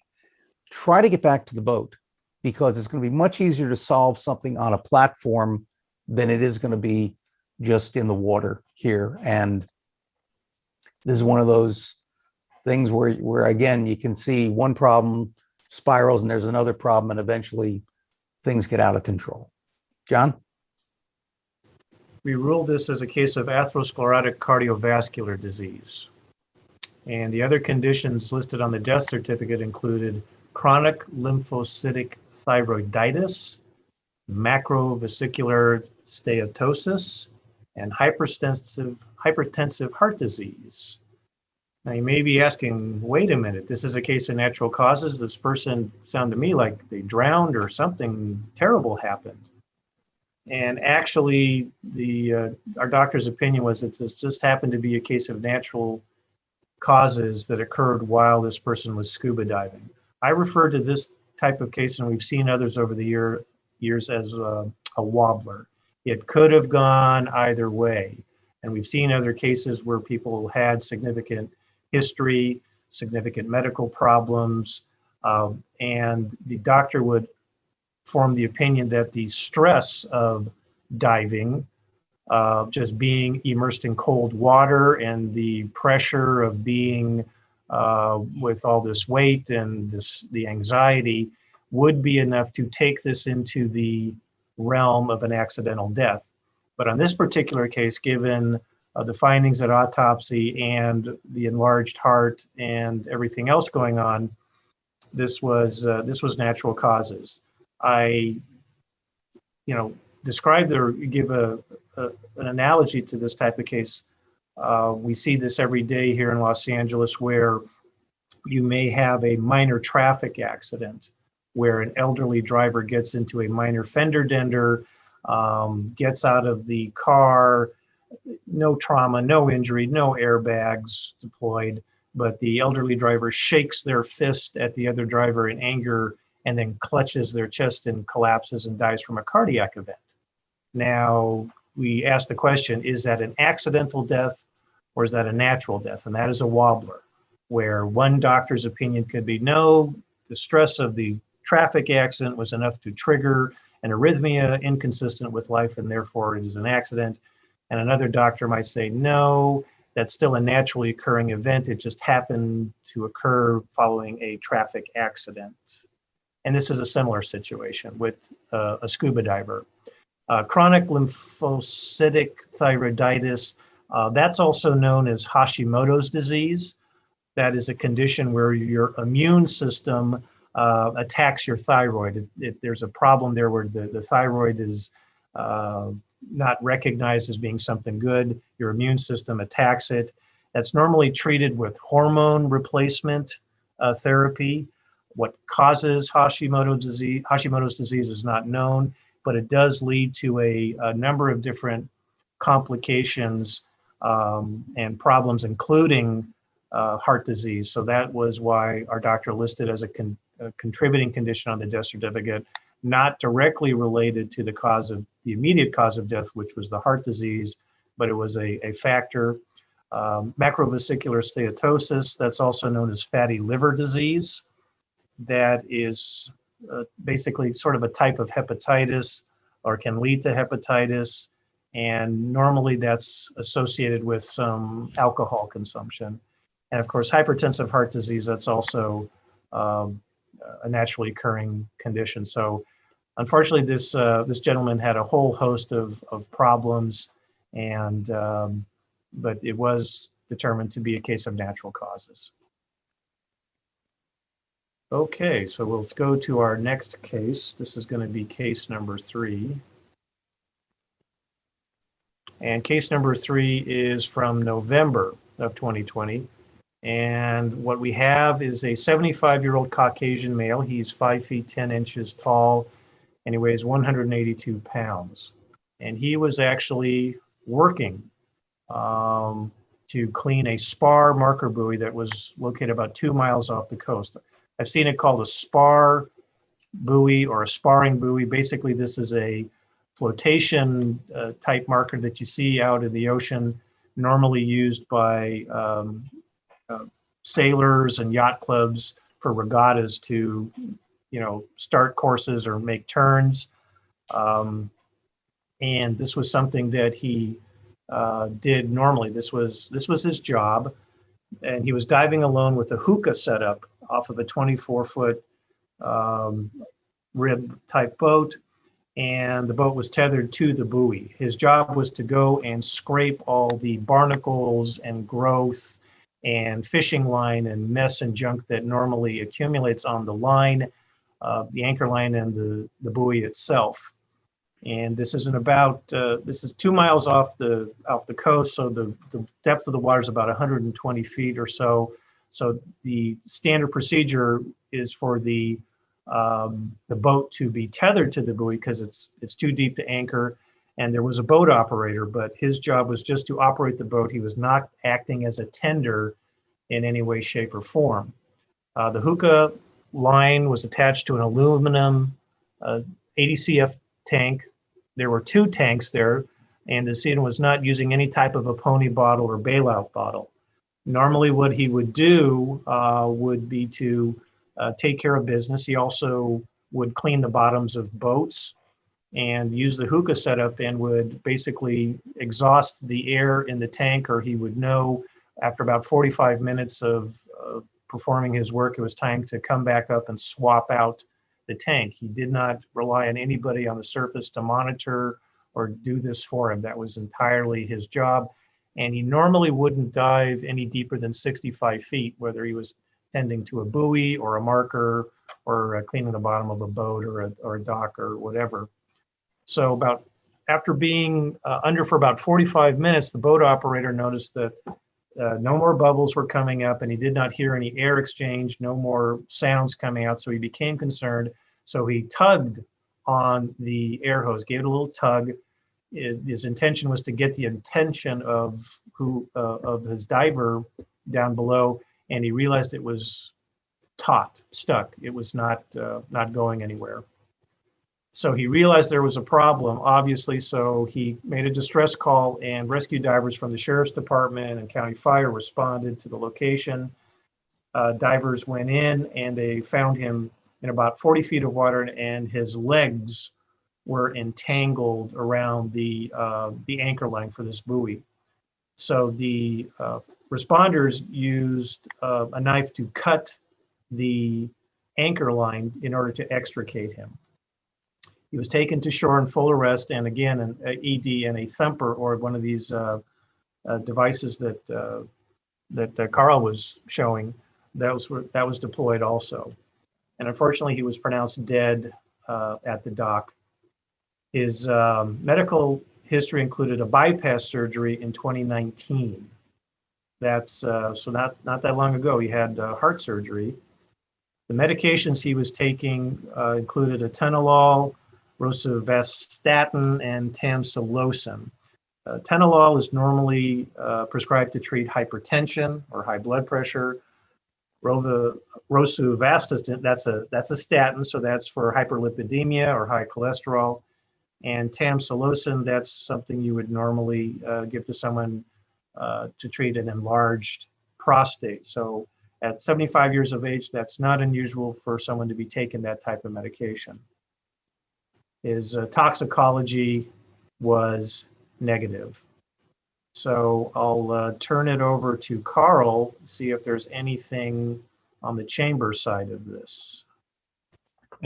try to get back to the boat, because it's going to be much easier to solve something on a platform than it is going to be just in the water here. And this is one of those things where again, you can see one problem spirals and there's another problem, and eventually things get out of control. John? We ruled this as a case of atherosclerotic cardiovascular disease. And the other conditions listed on the death certificate included chronic lymphocytic thyroiditis, macrovesicular steatosis, and hypertensive heart disease. Now you may be asking, wait a minute, this is a case of natural causes. This person sounded to me like they drowned or something terrible happened. And actually, our doctor's opinion was that this just happened to be a case of natural causes that occurred while this person was scuba diving. I refer to this type of case, and we've seen others over the years, as a wobbler. It could have gone either way. And we've seen other cases where people had significant history, significant medical problems, and the doctor would form the opinion that the stress of diving, just being immersed in cold water, and the pressure of being with all this weight and the anxiety would be enough to take this into the realm of an accidental death. But on this particular case, given the findings at autopsy and the enlarged heart and everything else going on, this was natural causes. I, describe or give an analogy to this type of case. We see this every day here in Los Angeles, where you may have a minor traffic accident where an elderly driver gets into a minor fender dender, gets out of the car, no trauma, no injury, no airbags deployed, but the elderly driver shakes their fist at the other driver in anger and then clutches their chest and collapses and dies from a cardiac event. Now, we ask the question, is that an accidental death or is that a natural death? And that is a wobbler, where one doctor's opinion could be, no, the stress of the traffic accident was enough to trigger an arrhythmia inconsistent with life, and therefore it is an accident. And another doctor might say, no, that's still a naturally occurring event. It just happened to occur following a traffic accident. And this is a similar situation with a scuba diver. Chronic lymphocytic thyroiditis, that's also known as Hashimoto's disease. That is a condition where your immune system attacks your thyroid. There's a problem there where the thyroid is not recognized as being something good. Your immune system attacks it. That's normally treated with hormone replacement therapy. What causes Hashimoto's disease is not known, but it does lead to a number of different complications and problems, including heart disease. So that was why our doctor listed as a contributing condition on the death certificate, not directly related to the immediate cause of death, which was the heart disease, but it was a factor. Macrovesicular steatosis, that's also known as fatty liver disease. That is basically sort of a type of hepatitis or can lead to hepatitis. And normally that's associated with some alcohol consumption. And of course, hypertensive heart disease, that's also a naturally occurring condition. So unfortunately, this gentleman had a whole host of problems, and but it was determined to be a case of natural causes. Okay, so let's go to our next case. This is going to be case number 3. And case number 3 is from November of 2020. And what we have is a 75-year-old Caucasian male. He's 5 feet 10 inches tall, and he weighs 182 pounds. And he was actually working to clean a spar marker buoy that was located about 2 miles off the coast. I've seen it called a spar buoy or a sparring buoy. Basically, this is a flotation type marker that you see out in the ocean, normally used by sailors and yacht clubs for regattas to, start courses or make turns. And this was something that he did normally. This was his job, and he was diving alone with a hookah setup off of a 24-foot rib type boat, and the boat was tethered to the buoy. His job was to go and scrape all the barnacles and growth and fishing line and mess and junk that normally accumulates on the line, the anchor line and the buoy itself. And this is this is 2 miles off the coast, so the depth of the water is about 120 feet or so. So the standard procedure is for the boat to be tethered to the buoy because it's too deep to anchor. And there was a boat operator, but his job was just to operate the boat. He was not acting as a tender in any way, shape, or form. The hookah line was attached to an aluminum 80 CF tank. There were 2 tanks there, and the decedent was not using any type of a pony bottle or bailout bottle. Normally what he would do would be to take care of business. He also would clean the bottoms of boats and use the hookah setup and would basically exhaust the air in the tank, or he would know after about 45 minutes of performing his work, it was time to come back up and swap out the tank. He did not rely on anybody on the surface to monitor or do this for him. That was entirely his job. And he normally wouldn't dive any deeper than 65 feet, whether he was tending to a buoy or a marker or cleaning the bottom of a boat or a dock or whatever. So after being under for about 45 minutes, the boat operator noticed that no more bubbles were coming up, and he did not hear any air exchange, no more sounds coming out. So he became concerned. So he tugged on the air hose, gave it a little tug. His intention was to get the attention of his diver down below, and he realized it was stuck. It was not going anywhere. So he realized there was a problem, obviously, so he made a distress call, and rescue divers from the sheriff's department and county fire responded to the location. Divers went in and they found him in about 40 feet of water, and his legs were entangled around the anchor line for this buoy. So the responders used a knife to cut the anchor line in order to extricate him. He was taken to shore in full arrest, and again, an ED and a thumper, or one of these devices that Karl was showing, that was deployed also. And unfortunately, he was pronounced dead at the dock. His medical history included a bypass surgery in 2019. That's so not that long ago. He had heart surgery. The medications he was taking included atenolol, rosuvastatin, and tamsulosin. Atenolol is normally prescribed to treat hypertension or high blood pressure. Rosuvastatin, that's a statin, so that's for hyperlipidemia or high cholesterol. And tamsulosin, that's something you would normally give to someone to treat an enlarged prostate. So at 75 years of age, that's not unusual for someone to be taking that type of medication. His toxicology was negative. So I'll turn it over to Karl, see if there's anything on the chamber side of this.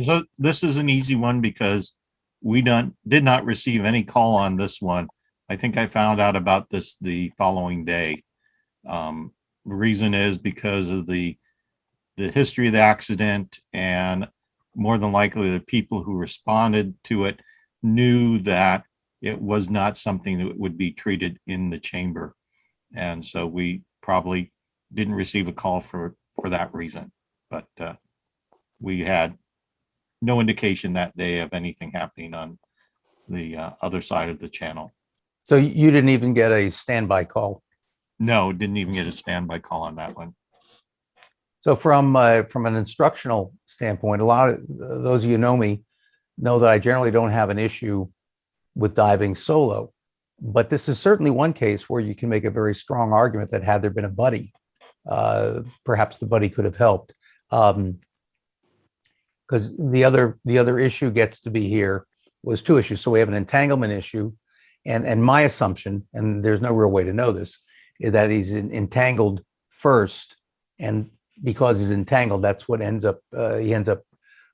So this is an easy one because we did not receive any call on this one. I think I found out about this the following day. The reason is because of the history of the accident, and more than likely the people who responded to it knew that it was not something that would be treated in the chamber. And so we probably didn't receive a call for that reason. But we had no indication that day of anything happening on the other side of the channel. So you didn't even get a standby call? No, didn't even get a standby call on that one. So from an instructional standpoint, a lot of those of you who know me know that I generally don't have an issue with diving solo, but this is certainly one case where you can make a very strong argument that had there been a buddy, perhaps the buddy could have helped. Because the other issue gets to be here was two issues. So we have an entanglement issue, and my assumption, and there's no real way to know this, is that he's entangled first, and because he's entangled, that's what ends up he ends up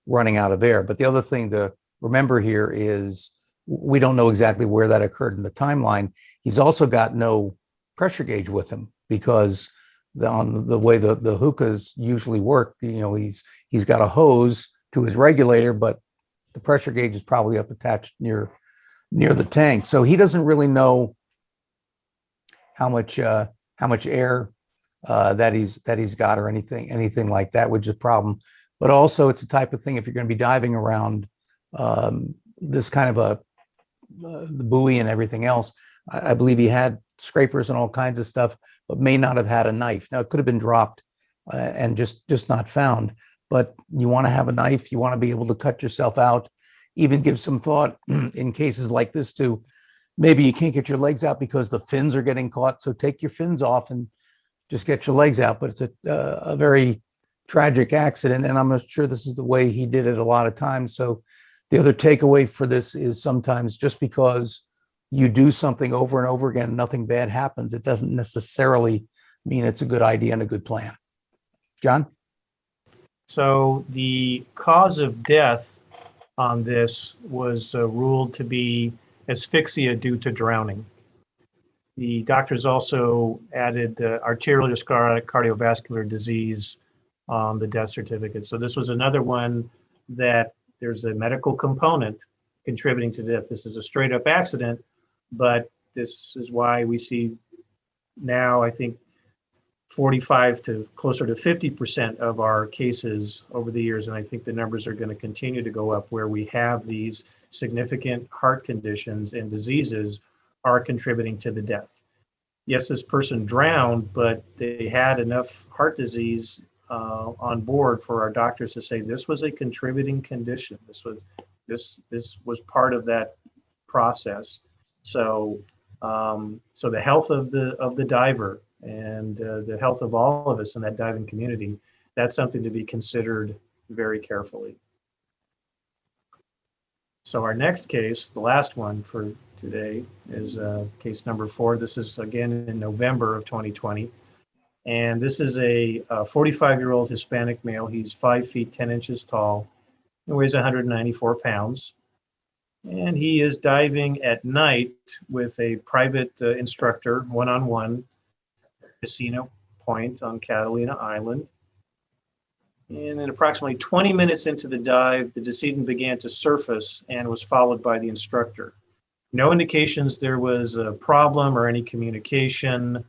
running out of air. But the other thing to remember here is we don't know exactly where that occurred in the timeline. He's also got no pressure gauge with him because on the way the hookahs usually work, you know, he's got a hose to his regulator, but the pressure gauge is probably up attached near the tank. So he doesn't really know how much air that he's got or anything like that, which is a problem. But also it's a type of thing, if you're going to be diving around this kind of the buoy and everything else, I believe he had scrapers and all kinds of stuff, but may not have had a knife. Now it could have been dropped and just not found, but you want to have a knife, you want to be able to cut yourself out, even give some thought in cases like this to maybe you can't get your legs out because the fins are getting caught. So take your fins off and just get your legs out. But it's a very tragic accident, and I'm not sure this is the way he did it a lot of times. So the other takeaway for this is sometimes just because you do something over and over again, nothing bad happens, it doesn't necessarily mean it's a good idea and a good plan. John? So the cause of death on this was ruled to be asphyxia due to drowning. The doctors also added arteriosclerotic cardiovascular disease on the death certificate. So this was another one that there's a medical component contributing to death. This is a straight up accident, but this is why we see now, I think, 45 to closer to 50% of our cases over the years, and I think the numbers are going to continue to go up, where we have these significant heart conditions and diseases are contributing to the death. Yes, this person drowned, but they had enough heart disease on board for our doctors to say this was a contributing condition. This was part of that process. So so the health of the diver and the health of all of us in that diving community, that's something to be considered very carefully. So our next case, the last one for today, is case number 4. This is again in November of 2020. And this is a 45-year-old Hispanic male. He's 5 feet 10 inches tall and weighs 194 pounds. And he is diving at night with a private instructor, one-on-one, Casino Point on Catalina Island. And then approximately 20 minutes into the dive, the decedent began to surface and was followed by the instructor. No indications there was a problem or any communication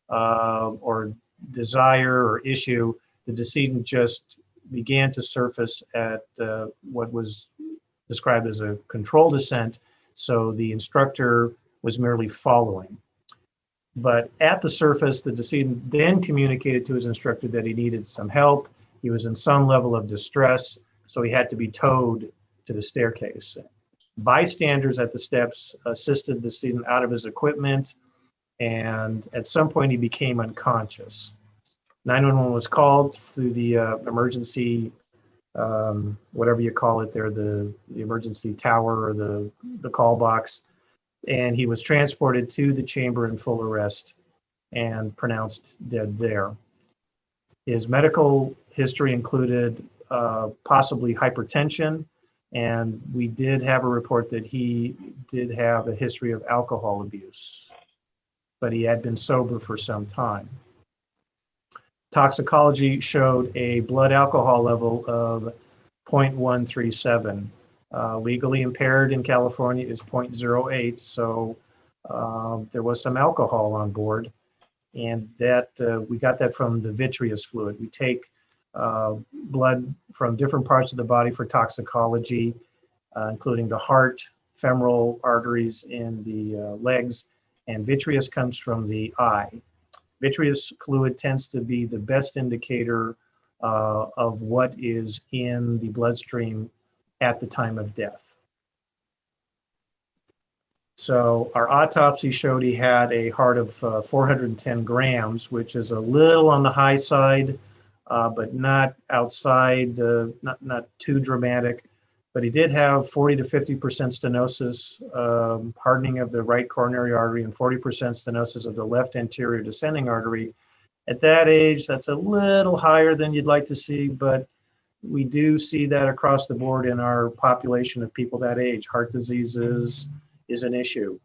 or desire or issue. The decedent just began to surface at what was described as a controlled descent, so the instructor was merely following. But at the surface, the decedent then communicated to his instructor that he needed some help. He was in some level of distress, so he had to be towed to the staircase. Bystanders at the steps assisted the student out of his equipment, and at some point he became unconscious. 911 was called through the emergency, whatever you call it there, the emergency tower or the call box, and he was transported to the chamber in full arrest and pronounced dead there. His medical history included possibly hypertension, and we did have a report that he did have a history of alcohol abuse, but he had been sober for some time. Toxicology showed a blood alcohol level of 0.137. Legally impaired in California is 0.08, so there was some alcohol on board, and that we got that from the vitreous fluid. We take blood from different parts of the body for toxicology, including the heart, femoral arteries in the legs, and vitreous comes from the eye. Vitreous fluid tends to be the best indicator of what is in the bloodstream at the time of death. So our autopsy showed he had a heart of 410 grams, which is a little on the high side, but not outside, not too dramatic. But he did have 40 to 50% stenosis, hardening of the right coronary artery, and 40% stenosis of the left anterior descending artery. At that age, that's a little higher than you'd like to see, but we do see that across the board in our population of people that age. Heart disease is an issue,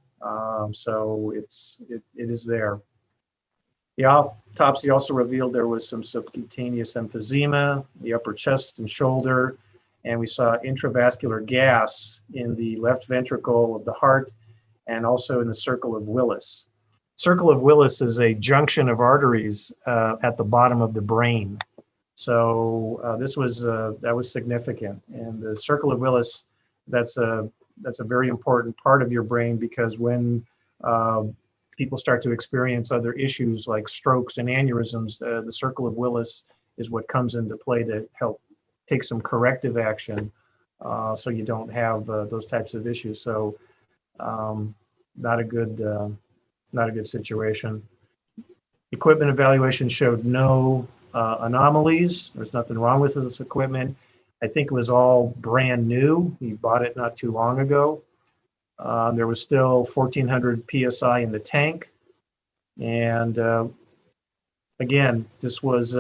so it is there. The autopsy also revealed there was some subcutaneous emphysema, the upper chest and shoulder, and we saw intravascular gas in the left ventricle of the heart and also in the circle of Willis. Circle of Willis is a junction of arteries at the bottom of the brain. So that was significant. And the circle of Willis, that's a very important part of your brain, because when people start to experience other issues like strokes and aneurysms, the circle of Willis is what comes into play to help take some corrective action so you don't have those types of issues. So not a good situation. Equipment evaluation showed no anomalies. There's nothing wrong with this equipment. I think it was all brand new. We bought it not too long ago. There was still 1,400 PSI in the tank. And again, this was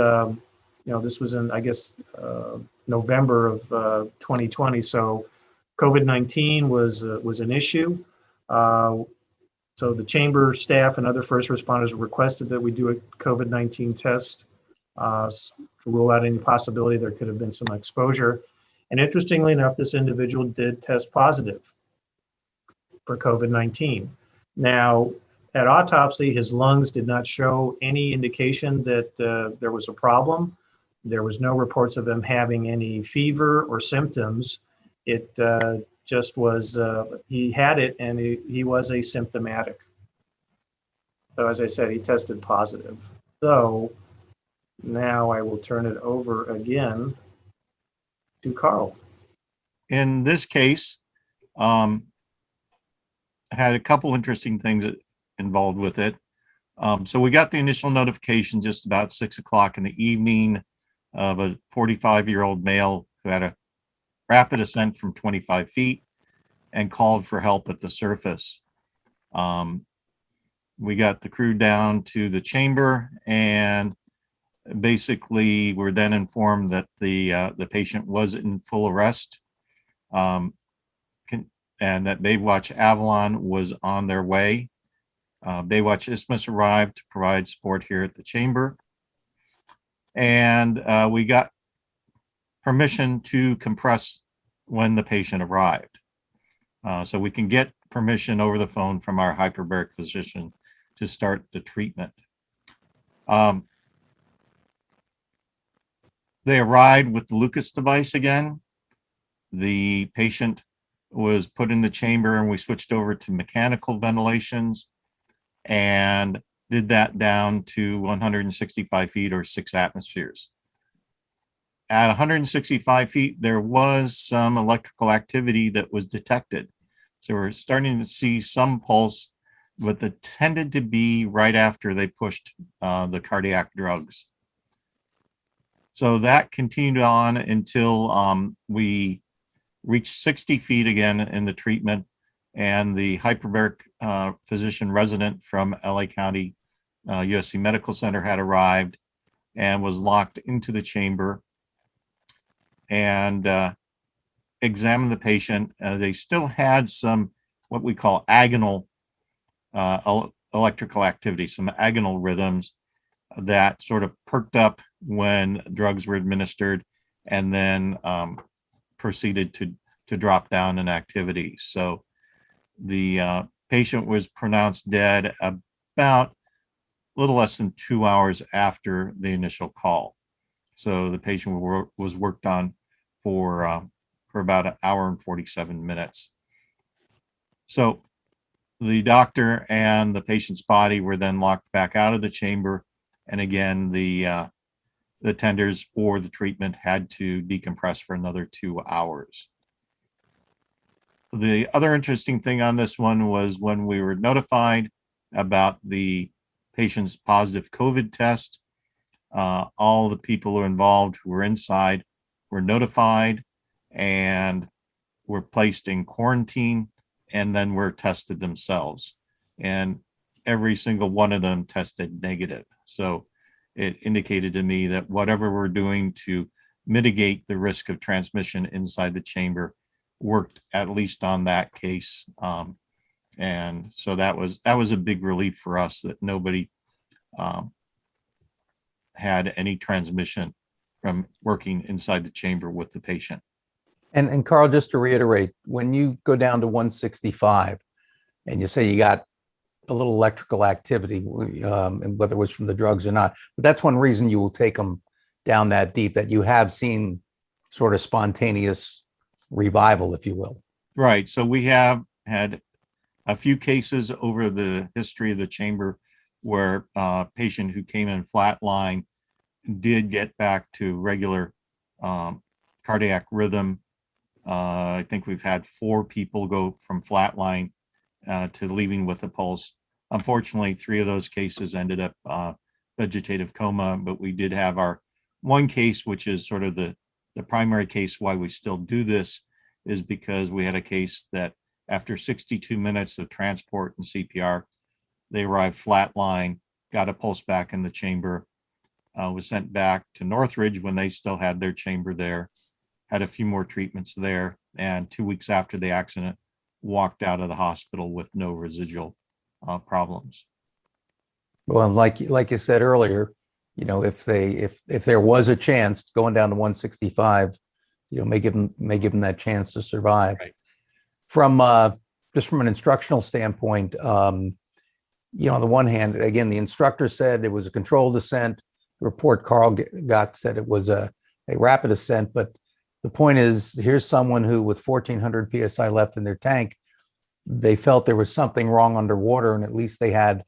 this was in, I guess, November of 2020. So COVID-19 was an issue. So the chamber staff and other first responders requested that we do a COVID-19 test to rule out any possibility there could have been some exposure. And interestingly enough, this individual did test positive for COVID-19. Now, at autopsy, his lungs did not show any indication that there was a problem. There was no reports of him having any fever or symptoms. It just was, he had it and he was asymptomatic. So as I said, he tested positive. So now I will turn it over again to Karl. In this case, had a couple interesting things involved with it. So we got the initial notification just about 6 o'clock in the evening of a 45-year-old male who had a rapid ascent from 25 feet and called for help at the surface. We got the crew down to the chamber, and basically we're then informed that the patient was in full arrest, and that Baywatch Avalon was on their way. Baywatch Isthmus arrived to provide support here at the chamber, and we got permission to compress when the patient arrived. So we can get permission over the phone from our hyperbaric physician to start the treatment. They arrived with the Lucas device again. The patient was put in the chamber and we switched over to mechanical ventilations and did that down to 165 feet or 6 atmospheres. At 165 feet, there was some electrical activity that was detected. So we're starting to see some pulse, but that tended to be right after they pushed the cardiac drugs. So that continued on until we reached 60 feet again in the treatment, and the hyperbaric physician resident from LA County USC Medical Center had arrived and was locked into the chamber and examined the patient. They still had some what we call agonal electrical activity, some agonal rhythms that sort of perked up when drugs were administered and then proceeded to drop down in activity. So the patient was pronounced dead about a little less than 2 hours after the initial call. So the patient was worked on for about 1 hour and 47 minutes. So the doctor and the patient's body were then locked back out of the chamber. And again, the tenders for the treatment had to decompress for another 2 hours. The other interesting thing on this one was when we were notified about the patient's positive COVID test, all the people who were involved who were inside were notified and were placed in quarantine and then were tested themselves. And every single one of them tested negative. So it indicated to me that whatever we're doing to mitigate the risk of transmission inside the chamber worked, at least on that case. And so that was a big relief for us that nobody had any transmission from working inside the chamber with the patient. And Karl, just to reiterate, when you go down to 165 and you say you got a little electrical activity, and whether it was from the drugs or not, but that's one reason you will take them down that deep, that you have seen sort of spontaneous revival, if you will. Right. So we have had a few cases over the history of the chamber where a patient who came in flatline did get back to regular cardiac rhythm. I think we've had 4 people go from flatline to leaving with a pulse. Unfortunately, 3 of those cases ended up vegetative coma, but we did have our one case, which is sort of the primary case why we still do this, is because we had a case that after 62 minutes of transport and CPR, they arrived flatline, got a pulse back in the chamber, was sent back to Northridge when they still had their chamber there, had a few more treatments there, and 2 weeks after the accident, walked out of the hospital with no residual problems. Well, like you said earlier, you know, if there was a chance going down to 165, you know, may give them that chance to survive. Right. From just from an instructional standpoint, you know, on the one hand, again, the instructor said it was a controlled descent. The report Karl got said it was a rapid ascent, but the point is, here's someone who, with 1,400 psi left in their tank, they felt there was something wrong underwater, and at least they had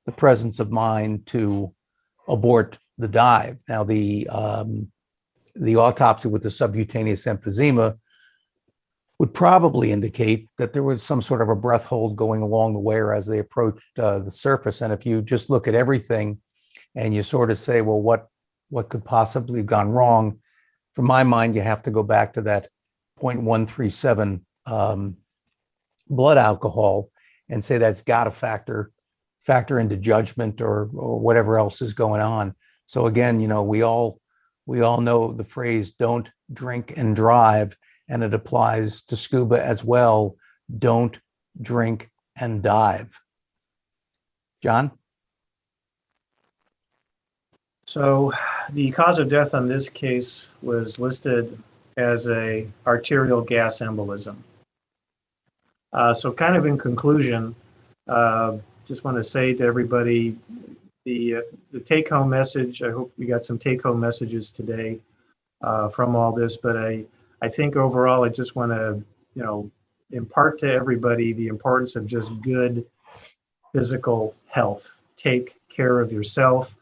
the presence of mind to abort the dive. Now, the autopsy with the subcutaneous emphysema would probably indicate that there was some sort of a breath hold going along the way or as they approached the surface. And if you just look at everything and you sort of say, well, what could possibly have gone wrong? From my mind, you have to go back to that 0.137 blood alcohol and say that's got to factor into judgment or whatever else is going on. So again, you know, we all know the phrase "don't drink and drive," and it applies to scuba as well. Don't drink and dive. John? So the cause of death on this case was listed as a arterial gas embolism. So kind of in conclusion, just want to say to everybody, the take-home message, I hope we got some take-home messages today from all this, but I think overall I just want to, you know, impart to everybody the importance of just good physical health. Take care of yourself,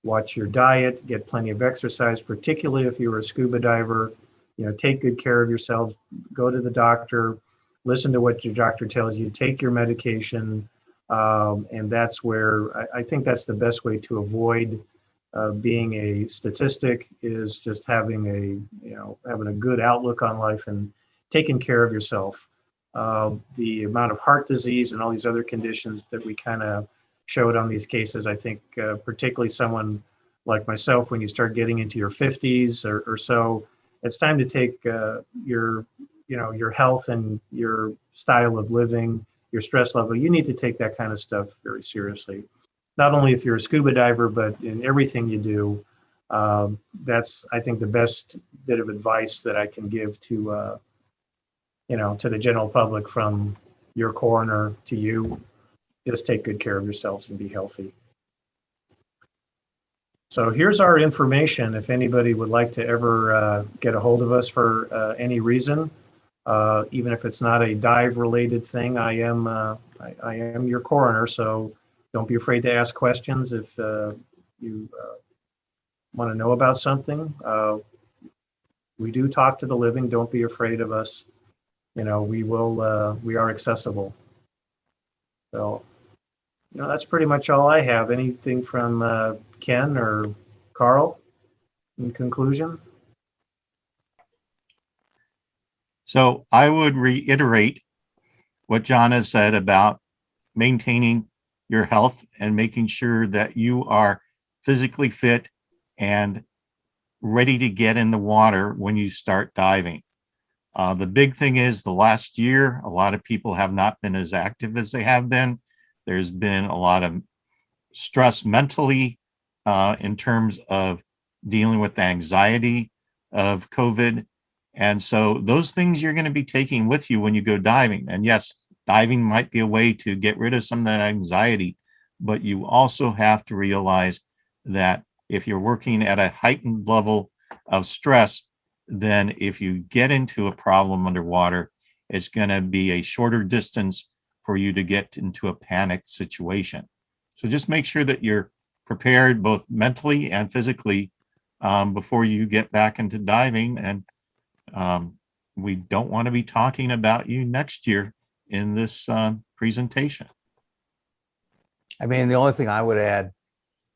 watch your diet, get plenty of exercise, particularly if you're a scuba diver. You know, take good care of yourself, go to the doctor, listen to what your doctor tells you, take your medication, and that's where I think that's the best way to avoid being a statistic, is just having a good outlook on life and taking care of yourself. The amount of heart disease and all these other conditions that we kind of showed on these cases, I think particularly someone like myself, when you start getting into your 50s or so, it's time to take your health and your style of living, your stress level. You need to take that kind of stuff very seriously. Not only if you're a scuba diver, but in everything you do. That's, I think, the best bit of advice that I can give to the general public, from your coroner to you. Just take good care of yourselves and be healthy. So here's our information. If anybody would like to ever get a hold of us for any reason, even if it's not a dive-related thing, I am your coroner. So don't be afraid to ask questions if you want to know about something. We do talk to the living. Don't be afraid of us. You know, we are accessible. So, you know, that's pretty much all I have. Anything from Ken or Karl in conclusion? So I would reiterate what John has said about maintaining your health and making sure that you are physically fit and ready to get in the water when you start diving. The big thing is, the last year, a lot of people have not been as active as they have been. There's been a lot of stress mentally in terms of dealing with the anxiety of COVID. And so those things you're going to be taking with you when you go diving. And yes, diving might be a way to get rid of some of that anxiety, but you also have to realize that if you're working at a heightened level of stress, then if you get into a problem underwater, it's going to be a shorter distance for you to get into a panic situation. So just make sure that you're prepared both mentally and physically before you get back into diving. And we don't want to be talking about you next year in this presentation. I mean, the only thing I would add,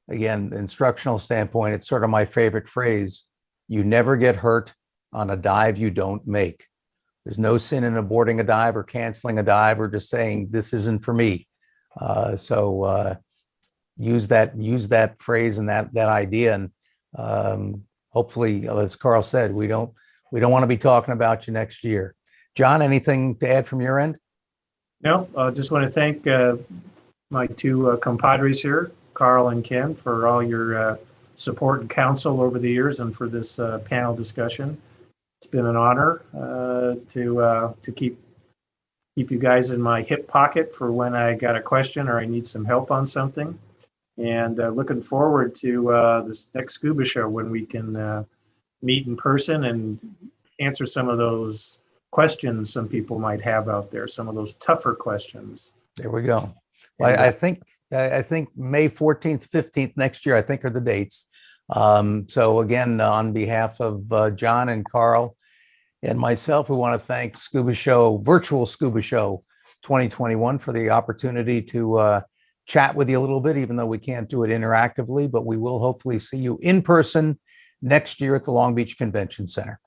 again, instructional standpoint, it's sort of my favorite phrase: you never get hurt on a dive you don't make. There's no sin in aborting a dive or canceling a dive or just saying this isn't for me. So use that phrase and that idea. And hopefully, as Karl said, we don't want to be talking about you next year. John, anything to add from your end? No, just want to thank my two compadres here, Karl and Ken, for all your support and counsel over the years and for this panel discussion. It's been an honor to keep you guys in my hip pocket for when I got a question or I need some help on something. And looking forward to this next Scuba show when we can meet in person and answer some of those questions some people might have out there, some of those tougher questions. There we go. Well, I think May 14th, 15th next year, I think, are the dates. So again, on behalf of John and Karl and myself, we want to thank Virtual Scuba Show 2021 for the opportunity to chat with you a little bit, even though we can't do it interactively, but we will hopefully see you in person next year at the Long Beach Convention Center.